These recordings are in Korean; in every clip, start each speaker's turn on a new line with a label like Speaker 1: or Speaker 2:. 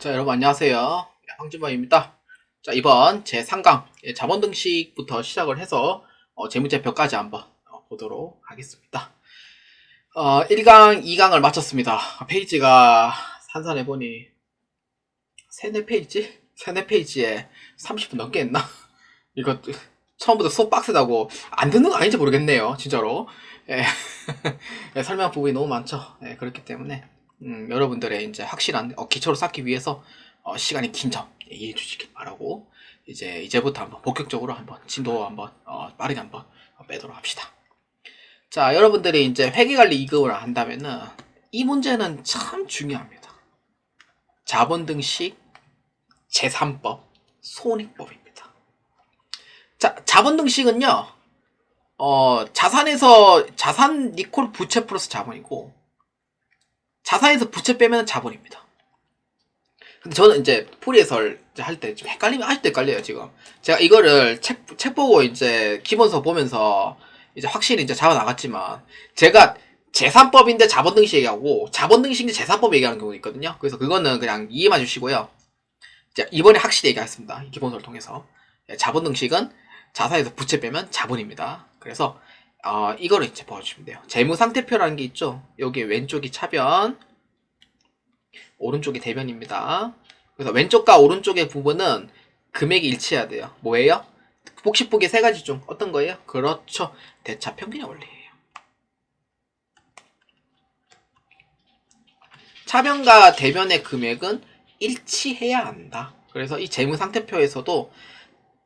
Speaker 1: 자, 여러분 안녕하세요. 황진범입니다. 자, 이번 제3강 자본 등식부터 시작을 해서 재무제표까지 한번 보도록 하겠습니다. 1강, 2강을 마쳤습니다. 페이지가 산산해보니 3-4페이지? 3-4페이지에 30분 넘게 했나? 이거 처음부터 수업 빡세다고 안 듣는 거 아닌지 모르겠네요. 진짜로. 예. 설명 부분이 너무 많죠. 예, 그렇기 때문에 여러분들의 이제 확실한 기초를 쌓기 위해서 시간이 긴 점 이해해 주시길 바라고 이제부터 한번 본격적으로 한번 진도 한번 빠르게 한번 빼도록 합시다. 자, 여러분들이 이제 회계관리 2급을 한다면은 이 문제는 참 중요합니다. 자본등식 제3법 손익법입니다. 자, 자본등식은요 자산 니콜 부채 플러스 자본이고 자산에서 부채 빼면 자본입니다. 근데 저는 이제 풀이해설 할 때 좀 헷갈리면 아직도 헷갈려요, 지금. 제가 이거를 책 보고 이제 기본서 보면서 이제 확실히 이제 잡아 나갔지만 제가 제3법인데 자본등식 얘기하고 자본등식인데 제3법 얘기하는 경우가 있거든요. 그래서 그거는 그냥 이해만 주시고요. 이제 이번에 확실히 얘기하겠습니다. 기본서를 통해서. 자본등식은 자산에서 부채 빼면 자본입니다. 그래서 이거를 이제 봐주시면 돼요. 재무상태표라는 게 있죠. 여기 왼쪽이 차변, 오른쪽이 대변입니다. 그래서 왼쪽과 오른쪽의 부분은 금액이 일치해야 돼요. 뭐예요? 복식보기 세 가지 중 어떤 거예요? 그렇죠. 대차평균의 원리예요. 차변과 대변의 금액은 일치해야 한다. 그래서 이 재무상태표에서도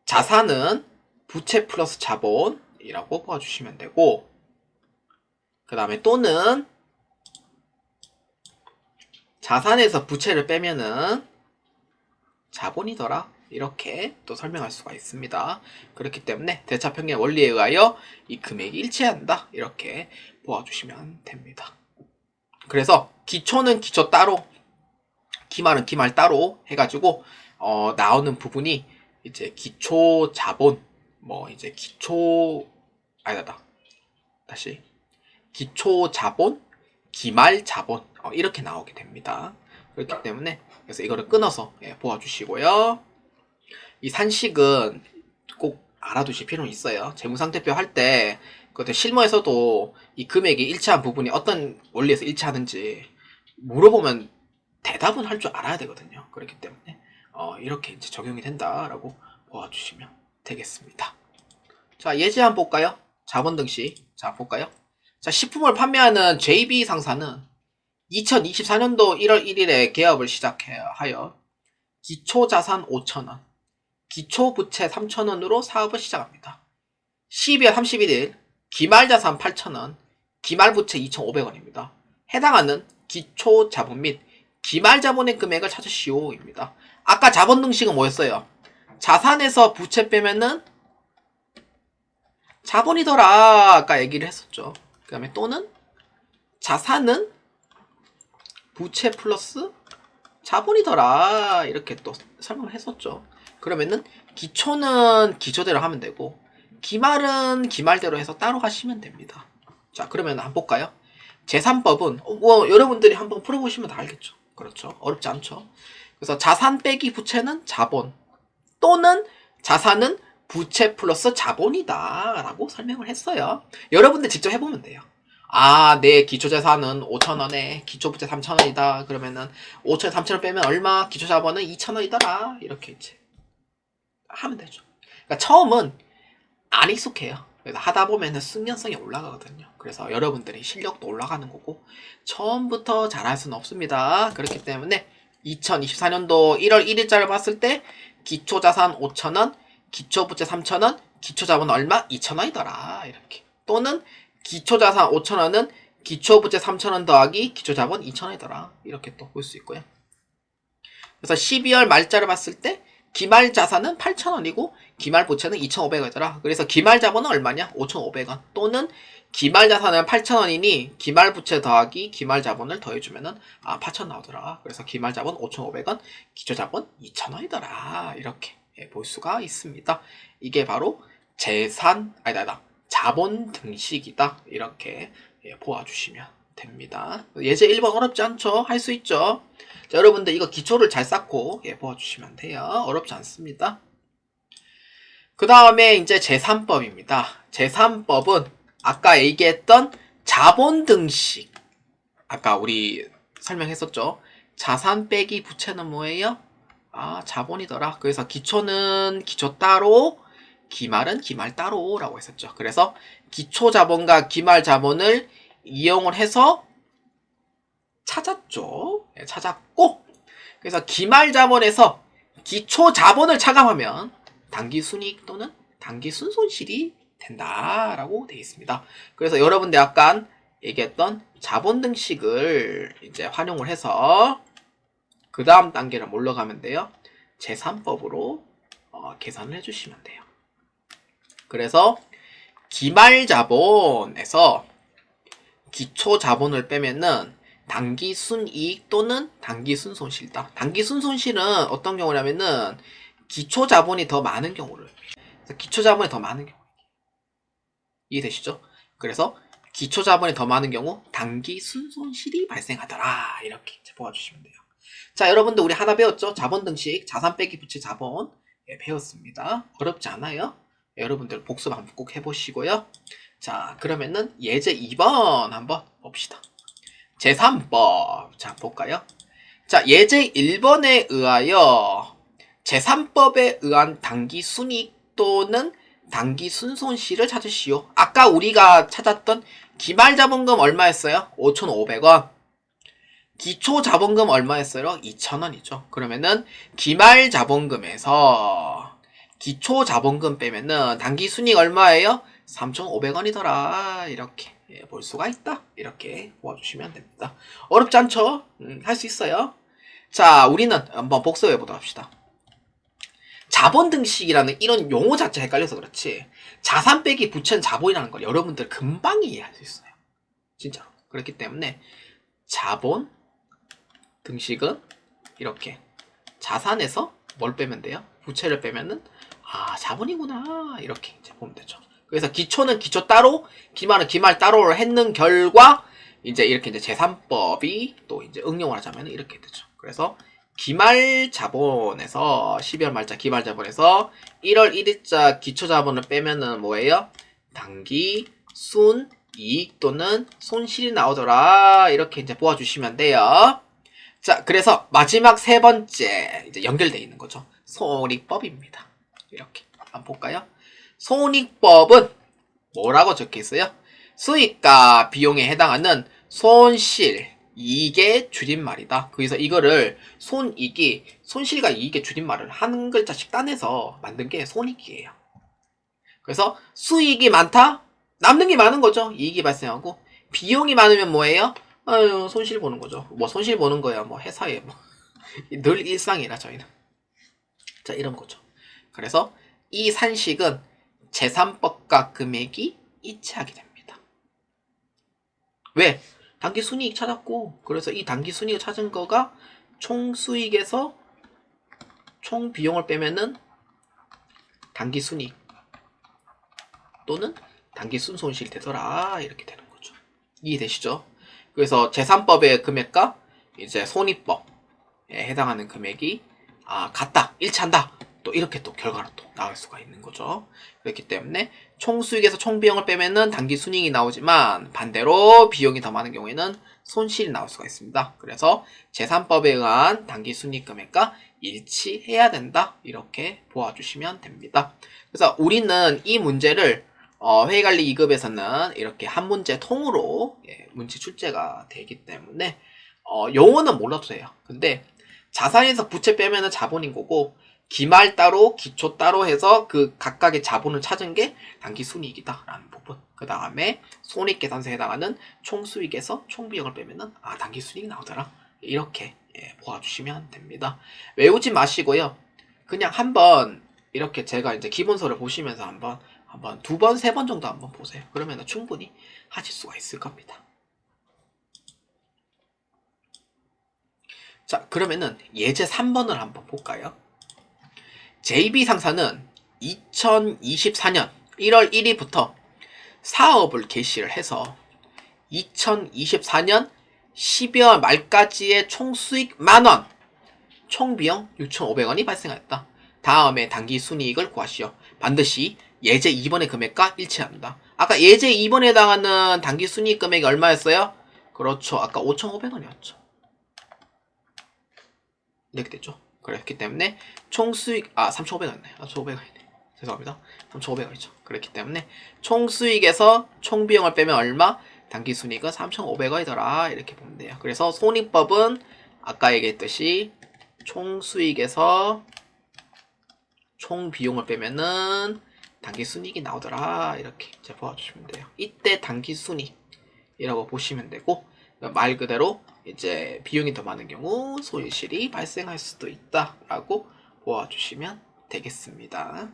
Speaker 1: 자산은 부채 플러스 자본이라고 봐주시면 되고, 그 다음에 또는 자산에서 부채를 빼면은 자본이더라, 이렇게 또 설명할 수가 있습니다. 그렇기 때문에 대차평균의 원리에 의하여 이 금액이 일치한다, 이렇게 보아주시면 됩니다. 그래서 기초는 기초 따로, 기말은 기말 따로 해가지고 나오는 부분이 이제 기초 자본, 이제 기초 자본, 기말 자본, 이렇게 나오게 됩니다. 그렇기 때문에 그래서 이거를 끊어서 보아주시고요. 이 산식은 꼭 알아두실 필요는 있어요. 재무상태표 할 때 그때 실무에서도 이 금액이 일치한 부분이 어떤 원리에서 일치하는지 물어보면 대답은 할 줄 알아야 되거든요. 그렇기 때문에 이렇게 이제 적용이 된다라고 보아주시면 되겠습니다. 자, 예제 한번 볼까요? 자본등식. 자, 볼까요? 자, 식품을 판매하는 JB 상사는 2024년도 1월 1일에 개업을 시작하여 기초자산 5,000원, 기초부채 3,000원으로 사업을 시작합니다. 12월 31일 기말자산 8,000원, 기말부채 2,500원입니다. 해당하는 기초자본 및 기말자본의 금액을 찾으시오입니다. 아까 자본등식은 뭐였어요? 자산에서 부채 빼면은 자본이더라, 아까 얘기를 했었죠. 그 다음에 또는 자산은 부채 플러스 자본이더라, 이렇게 또 설명을 했었죠. 그러면은 기초는 기초대로 하면 되고 기말은 기말대로 해서 따로 하시면 됩니다. 자, 그러면 한번 볼까요? 제3법은 여러분들이 한번 풀어보시면 다 알겠죠. 그렇죠. 어렵지 않죠. 그래서 자산 빼기 부채는 자본, 또는 자산은 부채 플러스 자본이다 라고 설명을 했어요. 여러분들 직접 해보면 돼요. 내 기초자산은 5,000원에 기초부채 3,000원이다. 그러면은 5,000원, 3,000원 빼면 얼마? 기초자본은 2,000원이더라. 이렇게 이제 하면 되죠. 그러니까 처음은 안 익숙해요. 그래서 하다 보면은 숙련성이 올라가거든요. 그래서 여러분들이 실력도 올라가는 거고 처음부터 잘할 수는 없습니다. 그렇기 때문에 2024년도 1월 1일자를 봤을 때 기초자산 5,000원, 기초부채 3,000원, 기초자본 얼마? 2,000원이더라. 이렇게. 또는 기초자산 5,000원은 기초부채 3,000원 더하기 기초자본 2,000원이더라. 이렇게 또 볼 수 있고요. 그래서 12월 말자를 봤을 때 기말자산은 8,000원이고 기말부채는 2,500원이더라. 그래서 기말자본은 얼마냐? 5,500원. 또는 기말자산은 8,000원이니 기말부채 더하기 기말자본을 더해주면은 8,000원 나오더라. 그래서 기말자본 5,500원, 기초자본 2,000원이더라. 이렇게 볼 수가 있습니다. 이게 바로 자본 등식이다. 이렇게 보아주시면 됩니다. 예제 1번 어렵지 않죠? 할 수 있죠? 자, 여러분들 이거 기초를 잘 쌓고 보아주시면 돼요. 어렵지 않습니다. 그 다음에 이제 제3법입니다. 제3법은 아까 얘기했던 자본 등식. 아까 우리 설명했었죠? 자산 빼기 부채는 뭐예요? 자본이더라. 그래서 기초는 기초 따로, 기말은 기말 따로라고 했었죠. 그래서 기초 자본과 기말 자본을 이용을 해서 찾았죠. 찾았고, 그래서 기말 자본에서 기초 자본을 차감하면 단기 순이익 또는 단기 순손실이 된다라고 되어 있습니다. 그래서 여러분들 약간 얘기했던 자본 등식을 이제 활용을 해서 그 다음 단계를 뭘로 가면 돼요? 제3법으로 계산을 해주시면 돼요. 그래서 기말 자본에서 기초 자본을 빼면은 단기 순이익 또는 단기 순손실이다. 단기 순손실은 어떤 경우냐면은 기초 자본이 더 많은 경우를. 그래서 기초 자본이 더 많은 경우. 이해되시죠? 그래서 기초 자본이 더 많은 경우 단기 순손실이 발생하더라. 이렇게 보아주시면 돼요. 자, 여러분들 우리 하나 배웠죠? 자본 등식, 자산 빼기 부채 자본 배웠습니다. 어렵지 않아요? 여러분들 복습 한번 꼭 해보시고요. 자, 그러면은 예제 2번 한번 봅시다. 제3법. 자, 볼까요? 자, 예제 1번에 의하여 제3법에 의한 단기 순이익 또는 단기 순손실을 찾으시오. 아까 우리가 찾았던 기말자본금 얼마였어요? 5,500원. 기초자본금 얼마였어요? 2,000원이죠. 그러면은 기말자본금에서 기초자본금 빼면은 단기 순이익 얼마예요? 3,500원이더라. 이렇게 볼 수가 있다. 이렇게 보아주시면 됩니다. 어렵지 않죠? 할 수 있어요. 자, 우리는 한번 복습해 보도록 합시다. 자본 등식이라는 이런 용어 자체 헷갈려서 그렇지 자산 빼기 부채는 자본이라는 걸 여러분들 금방 이해할 수 있어요. 진짜로. 그렇기 때문에 자본 등식은 이렇게 자산에서 뭘 빼면 돼요? 부채를 빼면은 자본이구나 이렇게 이제 보면 되죠. 그래서 기초는 기초 따로, 기말은 기말 따로를 했는 결과 이제 이렇게 이제 제3법이 또 이제 응용을 하자면 이렇게 되죠. 그래서 기말 자본에서 12월 말자 기말 자본에서 1월 1일자 기초 자본을 빼면은 뭐예요? 단기 순 이익 또는 손실이 나오더라. 이렇게 이제 보아주시면 돼요. 자, 그래서 마지막 세 번째 이제 연결되어 있는 거죠. 손익법입니다. 이렇게 한번 볼까요? 손익법은 뭐라고 적혀 있어요? 수익과 비용에 해당하는 손실, 이익의 줄임말이다. 그래서 이거를 손익이 손실과 이익의 줄임말을 한 글자씩 따내서 만든 게 손익이에요. 그래서 수익이 많다? 남는 게 많은 거죠. 이익이 발생하고 비용이 많으면 뭐예요? 손실 보는 거죠. 뭐 손실 보는 거야. 뭐 회사에 뭐 늘 일상이라 저희는. 자, 이런 거죠. 그래서 이 산식은 제3법과 금액이 일치하게 됩니다. 왜? 단기 순이익 찾았고 그래서 이 단기 순이익을 찾은 거가 총 수익에서 총 비용을 빼면은 단기 순이익 또는 단기 순손실 되더라. 이렇게 되는 거죠. 이해되시죠? 그래서 제3법의 금액과 이제 손익법에 해당하는 금액이 같다, 일치한다. 또 이렇게 또 결과로 또 나올 수가 있는 거죠. 그렇기 때문에 총 수익에서 총 비용을 빼면은 단기 순이익이 나오지만 반대로 비용이 더 많은 경우에는 손실이 나올 수가 있습니다. 그래서 제3법에 의한 단기 순이익 금액과 일치해야 된다. 이렇게 보아주시면 됩니다. 그래서 우리는 이 문제를 회계관리 2급에서는 이렇게 한 문제 통으로 문제 출제가 되기 때문에 용어는 몰라도 돼요. 근데 자산에서 부채 빼면은 자본인 거고 기말 따로 기초 따로 해서 그 각각의 자본을 찾은 게 단기 순이익이다 라는 부분. 그 다음에 손익계산서에 해당하는 총수익에서 총비용을 빼면은 단기 순이익이 나오더라. 이렇게 보아주시면 됩니다. 외우지 마시고요. 그냥 한번 이렇게 제가 이제 기본서를 보시면서 한번 두 번, 세 번 정도 한번 보세요. 그러면 충분히 하실 수가 있을 겁니다. 자, 그러면은 예제 3번을 한번 볼까요? JB상사는 2024년 1월 1일부터 사업을 개시를 해서 2024년 12월 말까지의 총 수익 만원, 총 비용 6,500원이 발생하였다. 다음에 당기 순이익을 구하시오. 반드시 예제 2번의 금액과 일치합니다. 아까 예제 2번에 해당하는 당기 순이익 금액이 얼마였어요? 그렇죠. 아까 5,500원이었죠. 이렇게 됐죠. 그랬기 때문에 총 수익, 3,500원이네. 3,500원이네. 죄송합니다. 3,500원이죠. 그렇기 때문에 총 수익에서 총 비용을 빼면 얼마? 당기 순이익은 3,500원이더라. 이렇게 보면 돼요. 그래서 손익법은 아까 얘기했듯이 총 수익에서 총 비용을 빼면은 당기 순이익이 나오더라. 이렇게 이제 보아주시면 돼요. 이때 당기 순이익이라고 보시면 되고, 말 그대로 이제 비용이 더 많은 경우 손실이 발생할 수도 있다라고 보아주시면 되겠습니다.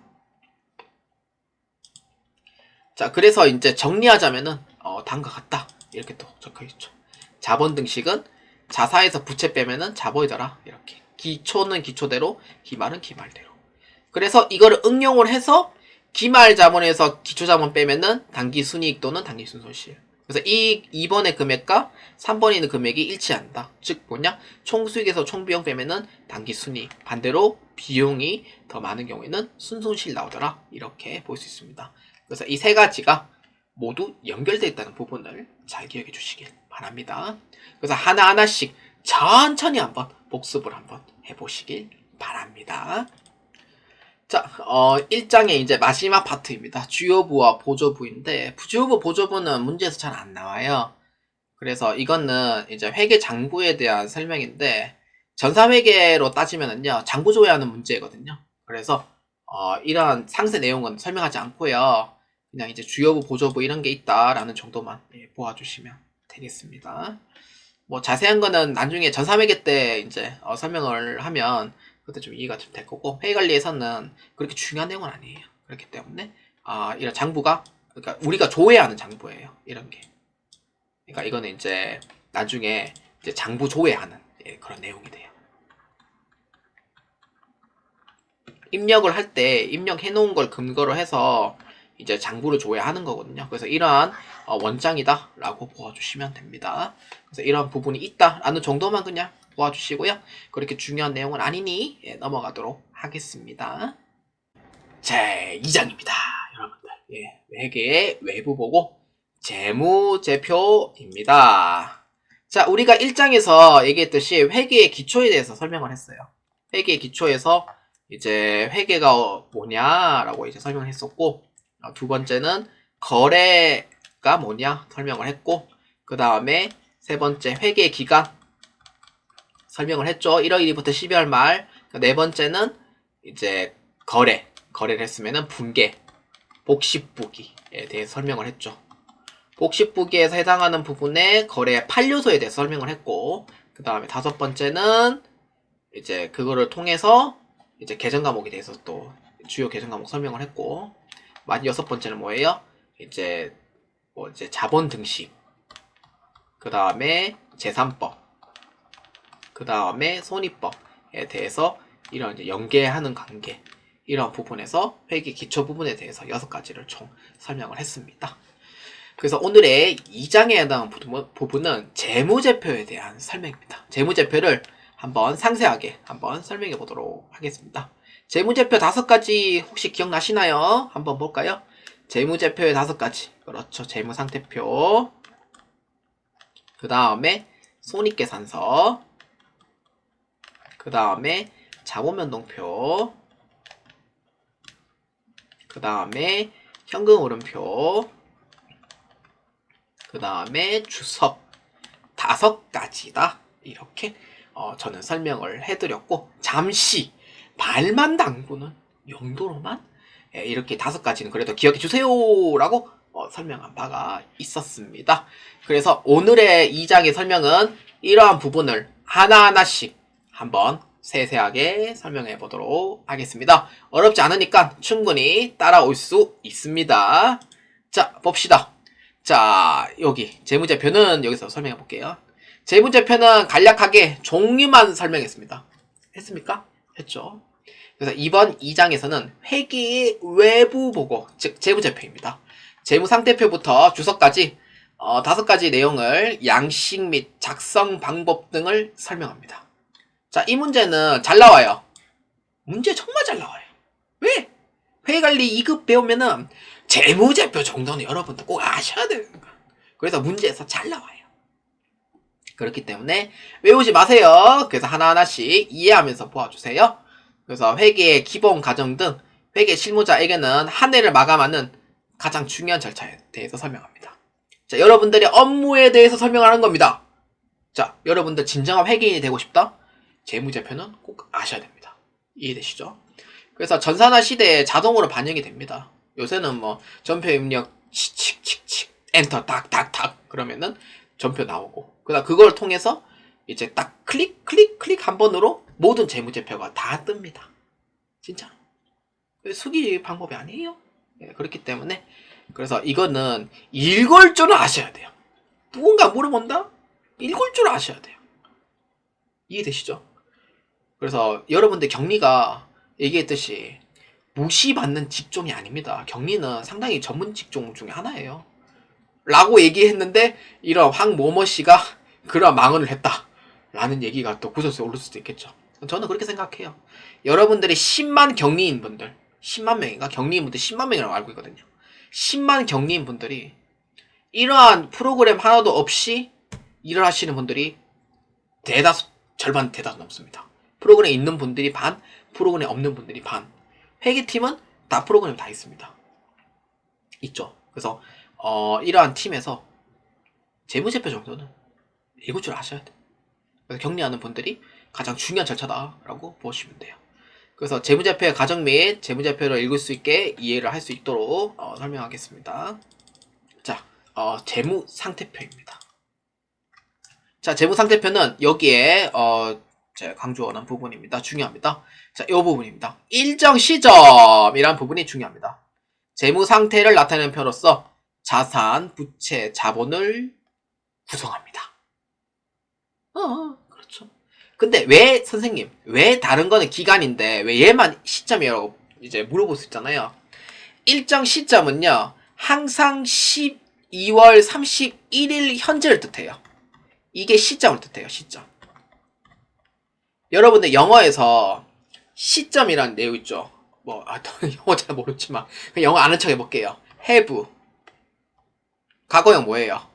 Speaker 1: 자, 그래서 이제 정리하자면은 다음과 같다. 이렇게 또 적혀있죠. 자본 등식은 자사에서 부채 빼면은 자본이더라. 이렇게. 기초는 기초대로, 기말은 기말대로. 그래서 이거를 응용을 해서 기말 자본에서 기초 자본 빼면은 당기 순이익 또는 당기 순손실. 그래서 이 2번의 금액과 3번에 있는 금액이 일치한다. 즉 뭐냐? 총 수익에서 총 비용 빼면은 당기 순이익. 반대로 비용이 더 많은 경우에는 순손실 나오더라. 이렇게 볼 수 있습니다. 그래서 이 세 가지가 모두 연결되어 있다는 부분을 잘 기억해 주시길 바랍니다. 그래서 하나하나씩 천천히 한번 복습을 한번 해보시길 바랍니다. 자, 1장의 이제 마지막 파트입니다. 주요부와 보조부인데, 주요부, 보조부는 문제에서 잘 안 나와요. 그래서 이거는 이제 회계 장부에 대한 설명인데, 전사회계로 따지면은요, 장부 조회하는 문제거든요. 그래서, 이런 상세 내용은 설명하지 않고요. 그냥 이제 주요부, 보조부 이런 게 있다라는 정도만 보아주시면 되겠습니다. 뭐 자세한 거는 나중에 전사회계 때 이제 설명을 하면 그때 좀 이해가 좀 될 거고, 회의관리에서는 그렇게 중요한 내용은 아니에요. 그렇기 때문에 이런 장부가, 그러니까 우리가 조회하는 장부예요. 이런 게. 그러니까 이거는 이제 나중에 이제 장부 조회하는 그런 내용이 돼요. 입력을 할 때 입력해 놓은 걸 근거로 해서 이제 장부를 조회하는 거거든요. 그래서 이러한 원장이다 라고 보아주시면 됩니다. 그래서 이러한 부분이 있다 라는 정도만 그냥 보아주시고요. 그렇게 중요한 내용은 아니니 넘어가도록 하겠습니다. 제 2장입니다. 여러분들, 회계의 외부 보고 재무제표입니다. 자, 우리가 1장에서 얘기했듯이 회계의 기초에 대해서 설명을 했어요. 회계의 기초에서 이제 회계가 뭐냐라고 이제 설명을 했었고, 두 번째는 거래가 뭐냐 설명을 했고, 그 다음에 세 번째 회계 기간 설명을 했죠. 1월 1일부터 12월 말. 네 번째는 이제 거래를 했으면은 분계, 복식부기에 대해서 설명을 했죠. 복식부기에서 해당하는 부분에 거래 판료소에 대해서 설명을 했고, 그 다음에 다섯 번째는 이제 그거를 통해서 이제 계정 과목에 대해서 또 주요 계정 과목 설명을 했고, 여섯 번째는 뭐예요? 이제 자본 등식, 그 다음에 재산법, 그 다음에 손익법에 대해서 이런 이제 연계하는 관계, 이런 부분에서 회계 기초 부분에 대해서 6가지를 총 설명을 했습니다. 그래서 오늘의 2장에 해당하는 부분은 재무제표에 대한 설명입니다. 재무제표를 한번 상세하게 한번 설명해 보도록 하겠습니다. 재무제표 5가지 혹시 기억나시나요? 한번 볼까요? 재무제표의 5가지. 그렇죠. 재무상태표. 그 다음에 손익계산서. 그 다음에 자본변동표. 그 다음에 현금흐름표. 그 다음에 주석. 5가지다. 이렇게 저는 설명을 해드렸고, 잠시 말만 담그는 용도로만 이렇게 5가지는 그래도 기억해 주세요 라고 설명한 바가 있었습니다. 그래서 오늘의 2장의 설명은 이러한 부분을 하나하나씩 한번 세세하게 설명해 보도록 하겠습니다. 어렵지 않으니까 충분히 따라올 수 있습니다. 자, 봅시다. 자, 여기 재무제표는 여기서 설명해 볼게요. 재무제표는 간략하게 종류만 설명했습니다. 했습니까? 했죠. 그래서 이번 2장에서는 회계의 외부 보고, 즉 재무제표입니다. 재무상태표부터 주석까지 5가지 내용을 양식 및 작성 방법 등을 설명합니다. 자, 이 문제는 잘 나와요. 문제 정말 잘 나와요. 왜? 회계관리 2급 배우면은 재무제표 정도는 여러분들 꼭 아셔야 되는 거예요. 그래서 문제에서 잘 나와요. 그렇기 때문에 외우지 마세요. 그래서 하나하나씩 이해하면서 보아주세요. 그래서 회계의 기본 과정 등 회계 실무자에게는 한 해를 마감하는 가장 중요한 절차에 대해서 설명합니다. 자, 여러분들이 업무에 대해서 설명하는 겁니다. 자, 여러분들 진정한 회계인이 되고 싶다? 재무제표는 꼭 아셔야 됩니다. 이해되시죠? 그래서 전산화 시대에 자동으로 반영이 됩니다. 요새는 뭐 전표 입력 칙칙칙칙 엔터 탁탁탁 그러면은 전표 나오고 그다음 그걸 통해서 이제 딱 클릭 클릭 클릭 한 번으로 모든 재무제표가 다 뜹니다. 진짜 수기 방법이 아니에요. 네, 그렇기 때문에 그래서 이거는 읽을 줄은 아셔야 돼요. 누군가 물어본다? 읽을 줄 아셔야 돼요. 이해되시죠? 그래서 여러분들 경리가 얘기했듯이 무시받는 직종이 아닙니다. 경리는 상당히 전문 직종 중에 하나예요. 라고 얘기했는데 이런 황모모 씨가 그런 망언을 했다. 라는 얘기가 또 구설수에 오를 수도 있겠죠. 저는 그렇게 생각해요. 여러분들이 10만 경리인 분들 10만 명인가? 경리인 분들 10만 명이라고 알고 있거든요. 10만 경리인 분들이 이러한 프로그램 하나도 없이 일을 하시는 분들이 절반 대다수 넘습니다. 프로그램에 있는 분들이 반, 프로그램에 없는 분들이 반. 회계팀은 다 프로그램 다 있습니다. 있죠. 그래서 이러한 팀에서 재무제표 정도는 읽을 줄 아셔야 돼요. 그래서 격리하는 분들이 가장 중요한 절차다라고 보시면 돼요. 그래서 재무제표의 과정 및 재무제표를 읽을 수 있게 이해를 할 수 있도록 설명하겠습니다. 자, 재무상태표입니다. 자, 재무상태표는 여기에 제가 강조하는 부분입니다. 중요합니다. 자, 이 부분입니다. 일정 시점이란 부분이 중요합니다. 재무상태를 나타내는 표로서 자산, 부채, 자본을 구성합니다. 그렇죠. 근데 왜 선생님, 왜 다른 거는 기간인데 왜 얘만 시점이라고 이제 물어볼 수 있잖아요. 일정 시점은요, 항상 12월 31일 현재를 뜻해요. 이게 시점을 뜻해요, 시점. 여러분들 영어에서 시점이라는 내용 있죠. 영어 잘 모르지만 영어 아는 척 해볼게요. have. 과거형 뭐예요?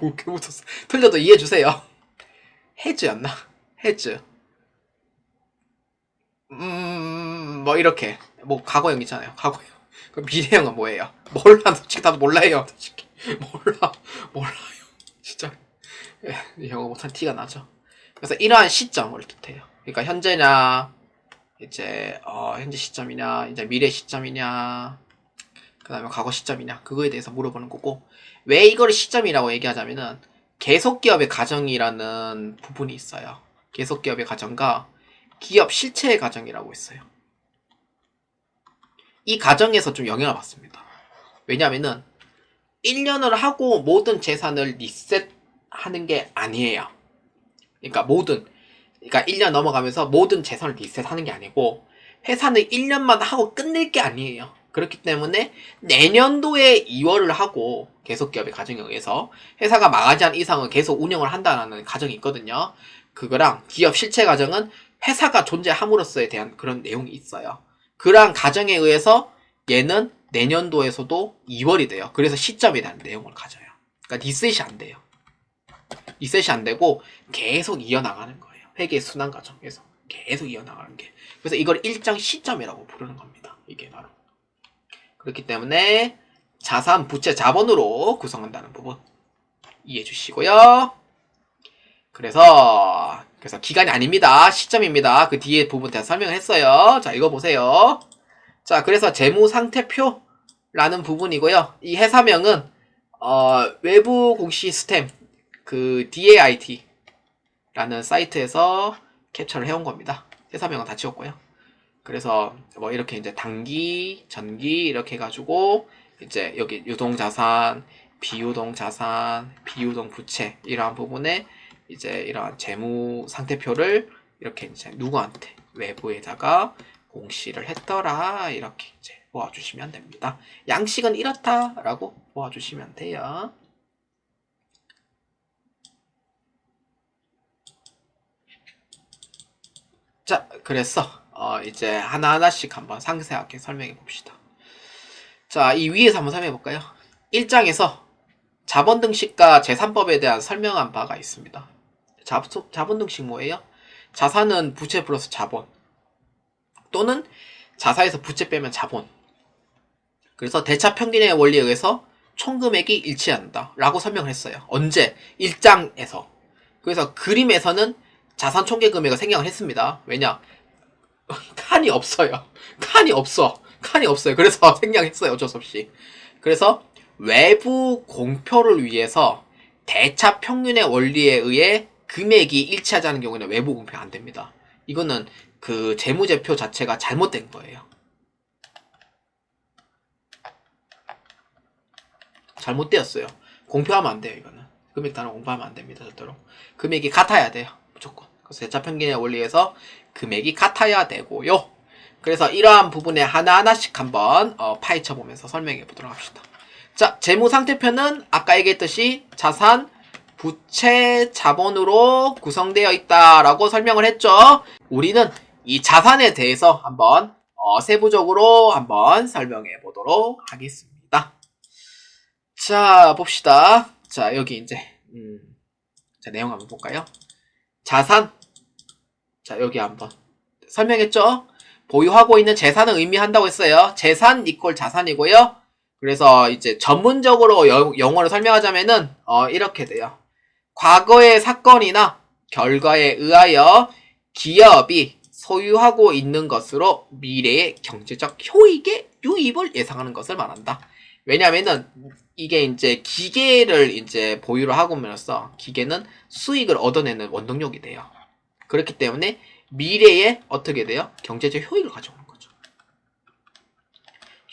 Speaker 1: 웃겨 웃었어. 틀려도 이해해주세요. has 였나? has. 뭐 이렇게 뭐 과거형 있잖아요. 과거형. 그럼 미래형은 뭐예요? 몰라. 솔직히 다들 몰라요. 솔직히 몰라요. 진짜 영어 못한 티가 나죠. 그래서 이러한 시점을 뜻해요. 그러니까 현재냐, 이제 현재 시점이냐, 이제 미래 시점이냐, 그 다음에 과거 시점이냐, 그거에 대해서 물어보는 거고, 왜 이거를 시점이라고 얘기하자면은 계속기업의 과정이라는 부분이 있어요. 계속기업의 과정과 기업 실체의 과정이라고 있어요. 이 과정에서 좀 영향을 받습니다. 왜냐면은 1년을 하고 모든 재산을 리셋하는 게 아니에요. 그러니까 1년 넘어가면서 모든 재산을 리셋하는 게 아니고 회사는 1년만 하고 끝낼 게 아니에요. 그렇기 때문에 내년도에 2월을 하고 계속기업의 가정에 의해서 회사가 망하지 않은 이상은 계속 운영을 한다는 가정이 있거든요. 그거랑 기업 실체 가정은 회사가 존재함으로써에 대한 그런 내용이 있어요. 그러한 가정에 의해서 얘는 내년도에서도 2월이 돼요. 그래서 시점에 대한 내용을 가져요. 그러니까 리셋이 안 돼요. 리셋이 안 되고 계속 이어나가는 거예요. 회계 순환 과정에서 계속 이어나가는 게. 그래서 이걸 일정 시점이라고 부르는 겁니다. 이게 바로. 그렇기 때문에 자산, 부채, 자본으로 구성한다는 부분 이해해 주시고요. 그래서 기간이 아닙니다. 시점입니다. 그 뒤에 부분 제가 설명을 했어요. 자, 읽어보세요. 자, 그래서 재무상태표라는 부분이고요. 이 회사명은 외부 공시 시스템 그 DAIT라는 사이트에서 캡처를 해온 겁니다. 회사명은 다 지웠고요. 그래서 뭐 이렇게 이제 단기, 전기 이렇게 해가지고 이제 여기 유동자산, 비유동자산, 비유동 부채 이러한 부분에 이제 이러한 재무 상태표를 이렇게 이제 누구한테 외부에다가 공시를 했더라 이렇게 이제 보아주시면 됩니다. 양식은 이렇다라고 보아주시면 돼요. 자, 그래서 이제 하나하나씩 한번 상세하게 설명해 봅시다. 자, 이 위에서 한번 설명해 볼까요? 1장에서 자본등식과 재산법에 대한 설명한 바가 있습니다. 자본등식 뭐예요? 자산은 부채 플러스 자본 또는 자사에서 부채 빼면 자본. 그래서 대차 평균의 원리에 의해서 총금액이 일치한다 라고 설명을 했어요. 언제? 1장에서. 그래서 그림에서는 자산 총계 금액을 생략을 했습니다. 왜냐? 칸이 없어요. 칸이 없어요. 그래서 생략했어요. 어쩔 수 없이. 그래서 외부 공표를 위해서 대차 평균의 원리에 의해 금액이 일치하지 않은 경우에는 외부 공표 안 됩니다. 이거는 그 재무제표 자체가 잘못된 거예요. 잘못되었어요. 공표하면 안 돼요. 이거는 금액 단위 공표하면 안 됩니다. 절대로 금액이 같아야 돼요. 무조건. 그래서 대차 평균의 원리에서 금액이 같아야 되고요. 그래서 이러한 부분에 하나하나씩 한번 파헤쳐 보면서 설명해 보도록 합시다. 자, 재무상태표는 아까 얘기했듯이 자산, 부채, 자본으로 구성되어 있다라고 설명을 했죠. 우리는 이 자산에 대해서 한번 세부적으로 한번 설명해 보도록 하겠습니다. 자, 봅시다. 자, 여기 이제 자, 내용 한번 볼까요? 자산. 자, 여기 한번 설명했죠? 보유하고 있는 재산을 의미한다고 했어요. 재산 이퀄 자산이고요. 그래서 이제 전문적으로 영어로 설명하자면은 이렇게 돼요. 과거의 사건이나 결과에 의하여 기업이 소유하고 있는 것으로 미래의 경제적 효익의 유입을 예상하는 것을 말한다. 왜냐면은 이게 이제 기계를 이제 보유를 하고면서 기계는 수익을 얻어내는 원동력이 돼요. 그렇기 때문에 미래에 어떻게 돼요? 경제적 효익을 가져오는 거죠.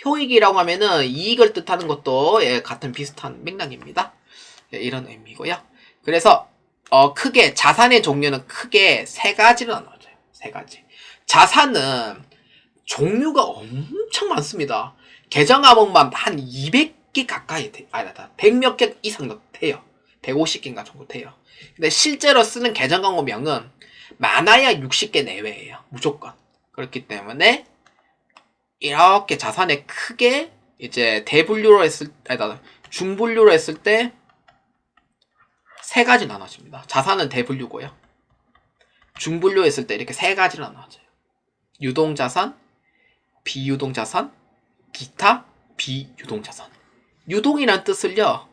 Speaker 1: 효익이라고 하면은 이익을 뜻하는 것도 같은 비슷한 맥락입니다. 이런 의미고요. 그래서 크게 자산의 종류는 크게 세 가지로 나눠져요. 세 가지. 자산은 종류가 엄청 많습니다. 계정 과목만 한 200개 가까이 돼요. 100몇 개 이상 돼요. 150개인가 정도 돼요. 근데 실제로 쓰는 계정 과목명은 많아야 60개 내외예요. 무조건. 그렇기 때문에 이렇게 자산에 크게 이제 대분류로 했을 중분류로 했을 때 세 가지 나눠집니다. 자산은 대분류고요. 중분류 했을 때 이렇게 세 가지로 나눠져요. 유동자산, 비유동자산, 기타, 비유동자산. 유동이란 뜻을요.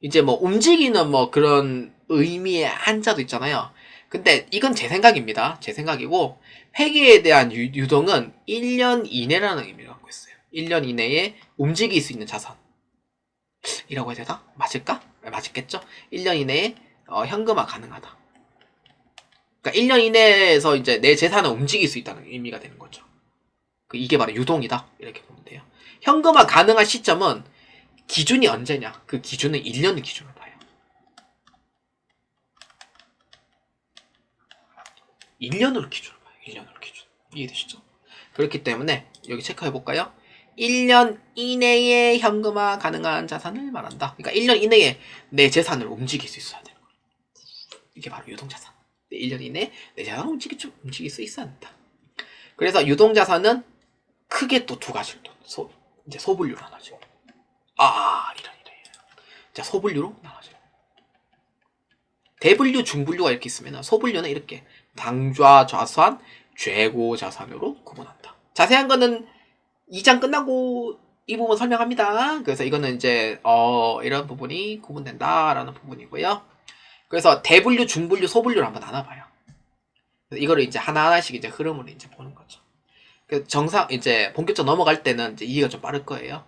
Speaker 1: 이제 뭐 움직이는 뭐 그런 의미의 한자도 있잖아요. 근데 이건 제 생각입니다. 제 생각이고 회계에 대한 유동은 1년 이내라는 의미를 갖고 있어요. 1년 이내에 움직일 수 있는 자산 이라고 해야 되나? 맞을까? 맞겠죠? 1년 이내에 현금화 가능하다. 그러니까 1년 이내에서 이제 내 재산을 움직일 수 있다는 의미가 되는 거죠. 이게 바로 유동이다. 이렇게 보면 돼요. 현금화 가능한 시점은 기준이 언제냐? 그 기준은 1년을 기준으로 봐요. 1년으로 기준으로 봐요. 1년으로 기준. 이해되시죠? 그렇기 때문에 여기 체크해 볼까요? 1년 이내에 현금화 가능한 자산을 말한다. 그러니까 1년 이내에 내 재산을 움직일 수 있어야 되는 거예요. 이게 바로 유동자산. 1년 이내에 내 재산을 움직일 수 있어야 한다. 그래서 유동자산은 크게 또 두 가지로 이제 소분류로 나눠져요. 이런. 자, 소분류로 나눠져요. 대분류, 중분류가 이렇게 있으면 소분류는 이렇게 당좌 자산, 죄고 자산으로 구분한다. 자세한 거는 2장 끝나고 이 부분 설명합니다. 그래서 이거는 이제 이런 부분이 구분된다라는 부분이고요. 그래서 대분류, 중분류, 소분류를 한번 나눠봐요. 그래서 이거를 이제 하나하나씩 이제 흐름을 이제 보는 거죠. 정상 이제 본격적으로 넘어갈 때는 이제 이해가 좀 빠를 거예요.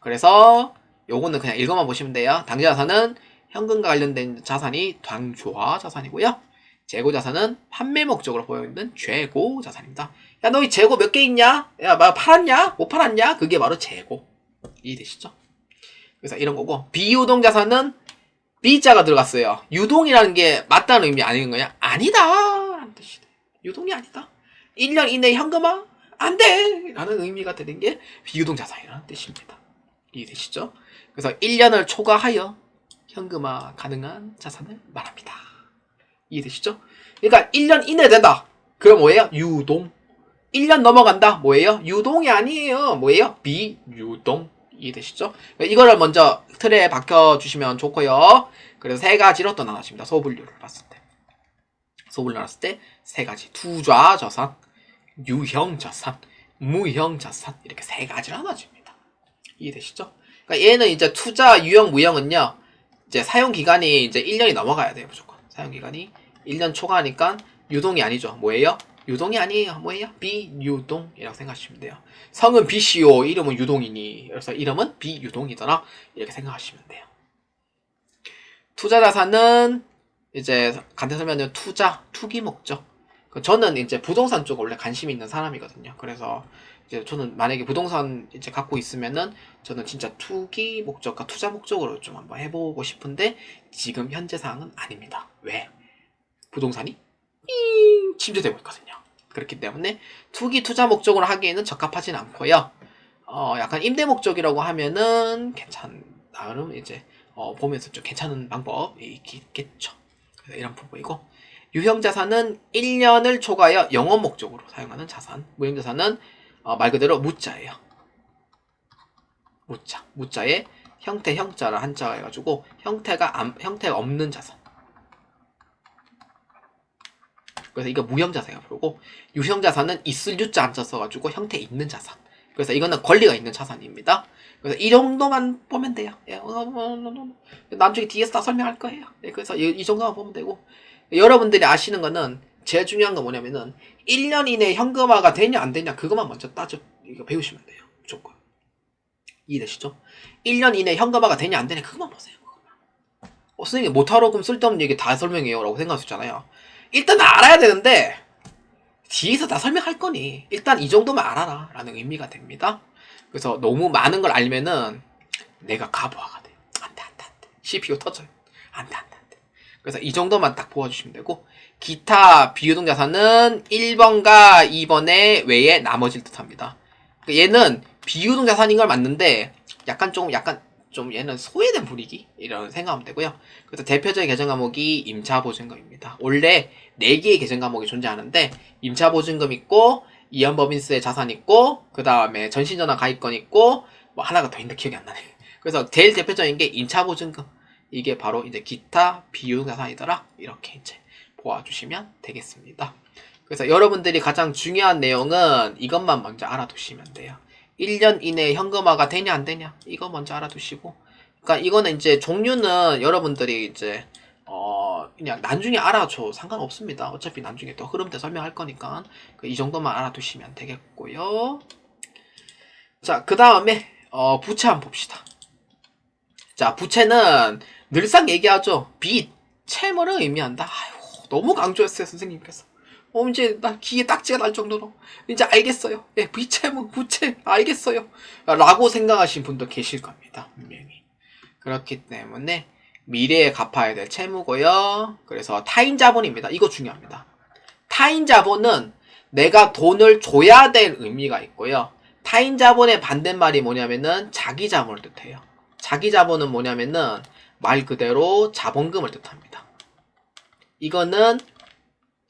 Speaker 1: 그래서 요거는 그냥 읽어만 보시면 돼요. 당좌자산은 현금과 관련된 자산이 당좌 자산이고요. 재고 자산은 판매 목적으로 보여있는 재고 자산입니다. 야, 너 이 재고 몇 개 있냐? 야, 막 팔았냐? 못 팔았냐? 그게 바로 재고. 이해되시죠? 그래서 이런 거고, 비유동 자산은 B자가 들어갔어요. 유동이라는 게 맞다는 의미 아닌 거냐? 아니다! 라는 뜻이다. 유동이 아니다. 1년 이내에 현금화? 안 돼! 라는 의미가 되는 게 비유동자산이라는 뜻입니다. 이해되시죠? 그래서 1년을 초과하여 현금화 가능한 자산을 말합니다. 이해되시죠? 그러니까 1년 이내 된다. 그럼 뭐예요? 유동. 1년 넘어간다. 뭐예요? 유동이 아니에요. 뭐예요? 비유동. 이해되시죠? 이거를 먼저 틀에 박혀주시면 좋고요. 그래서 세 가지로 또 나눠집니다. 소분류를 봤을 때. 소분류 나눴을 때 세 가지. 투자자산, 유형자산, 무형자산 이렇게 세 가지로 나눠집니다. 이해되시죠? 그러니까 얘는 이제 투자, 유형, 무형은요. 이제 사용기간이 이제 1년이 넘어가야 돼요. 무조건. 사용기간이 1년 초과하니까 유동이 아니죠. 뭐예요? 유동이 아니에요. 뭐예요? 비유동이라고 생각하시면 돼요. 성은 비시오, 이름은 유동이니. 그래서 이름은 비유동이더라. 이렇게 생각하시면 돼요. 투자자산은 이제 간단히 설명하면 투자, 투기 목적. 저는 이제 부동산 쪽 원래 관심이 있는 사람이거든요. 그래서 이제 저는 만약에 부동산 이제 갖고 있으면은 저는 진짜 투기 목적과 투자 목적으로 좀 한번 해보고 싶은데 지금 현재 상황은 아닙니다. 왜? 부동산이 침체되고 있거든요. 그렇기 때문에 투기 투자 목적으로 하기에는 적합하진 않고요. 약간 임대 목적이라고 하면은 나름 이제 보면서 좀 괜찮은 방법이 있겠죠. 그래서 이런 부분이고, 유형자산은 1년을 초과하여 영업 목적으로 사용하는 자산. 무형자산은 말 그대로 무자예요. 무자에 형태 형자를 한자가 해가지고 형태가 없는 자산. 그래서 이거 무형자산이라고 부르고, 유형자산은 있을 유자 한자 써가지고 형태 있는 자산. 그래서 이거는 권리가 있는 자산입니다. 그래서 이 정도만 보면 돼요. 예, 나중에 뒤에서 다 설명할 거예요. 예, 그래서 이 정도만 보면 되고, 여러분들이 아시는 거는 제일 중요한 건 뭐냐면은 1년 이내에 현금화가 되냐 안 되냐 그것만 먼저 이거 배우시면 돼요. 무조건. 이해되시죠? 1년 이내에 현금화가 되냐 안 되냐 그것만 보세요. 선생님 못하러 그럼 쓸데없는 얘기 다 설명해요 라고 생각할 수 있잖아요. 일단 알아야 되는데 뒤에서 다 설명할 거니 일단 이 정도만 알아라 라는 의미가 됩니다. 그래서 너무 많은 걸 알면은 내가 가부화가 돼. 안돼. CPU 터져요. 안돼. 그래서 이 정도만 딱 보아주시면 되고, 기타 비유동자산은 1번과 2번의 외에 나머지를 뜻합니다. 얘는 비유동자산인 걸 맞는데 약간 좀 얘는 소외된 분위기 이런 생각하면 되고요. 그래서 대표적인 계정 과목이 임차보증금입니다. 원래 4개의 계정 과목이 존재하는데 임차보증금 있고 이연법인수의 자산 있고 그 다음에 전신전환 가입권 있고 뭐 하나가 더 있는데 기억이 안 나네. 그래서 제일 대표적인 게 임차보증금. 이게 바로 이제 기타 비유동자산이더라. 이렇게 이제 보아주시면 되겠습니다. 그래서 여러분들이 가장 중요한 내용은 이것만 먼저 알아두시면 돼요. 1년 이내에 현금화가 되냐 안 되냐 이거 먼저 알아두시고, 그러니까 이거는 이제 종류는 여러분들이 이제 그냥 나중에 알아줘 상관없습니다. 어차피 나중에 또 흐름 때 설명할 거니까 이 정도만 알아두시면 되겠고요. 자, 그 다음에 부채 한번 봅시다. 자, 부채는 늘상 얘기하죠. 빚, 채무를 의미한다. 아이고, 너무 강조했어요, 선생님께서. 이제 나 귀에 딱지가 날 정도로 이제 알겠어요. 예, 비채무, 부채 알겠어요. 라고 생각하신 분도 계실 겁니다. 분명히. 그렇기 때문에 미래에 갚아야 될 채무고요. 그래서 타인 자본입니다. 이거 중요합니다. 타인 자본은 내가 돈을 줘야 될 의미가 있고요. 타인 자본의 반대말이 뭐냐면은 자기 자본을 뜻해요. 자기 자본은 뭐냐면은 말 그대로 자본금을 뜻합니다. 이거는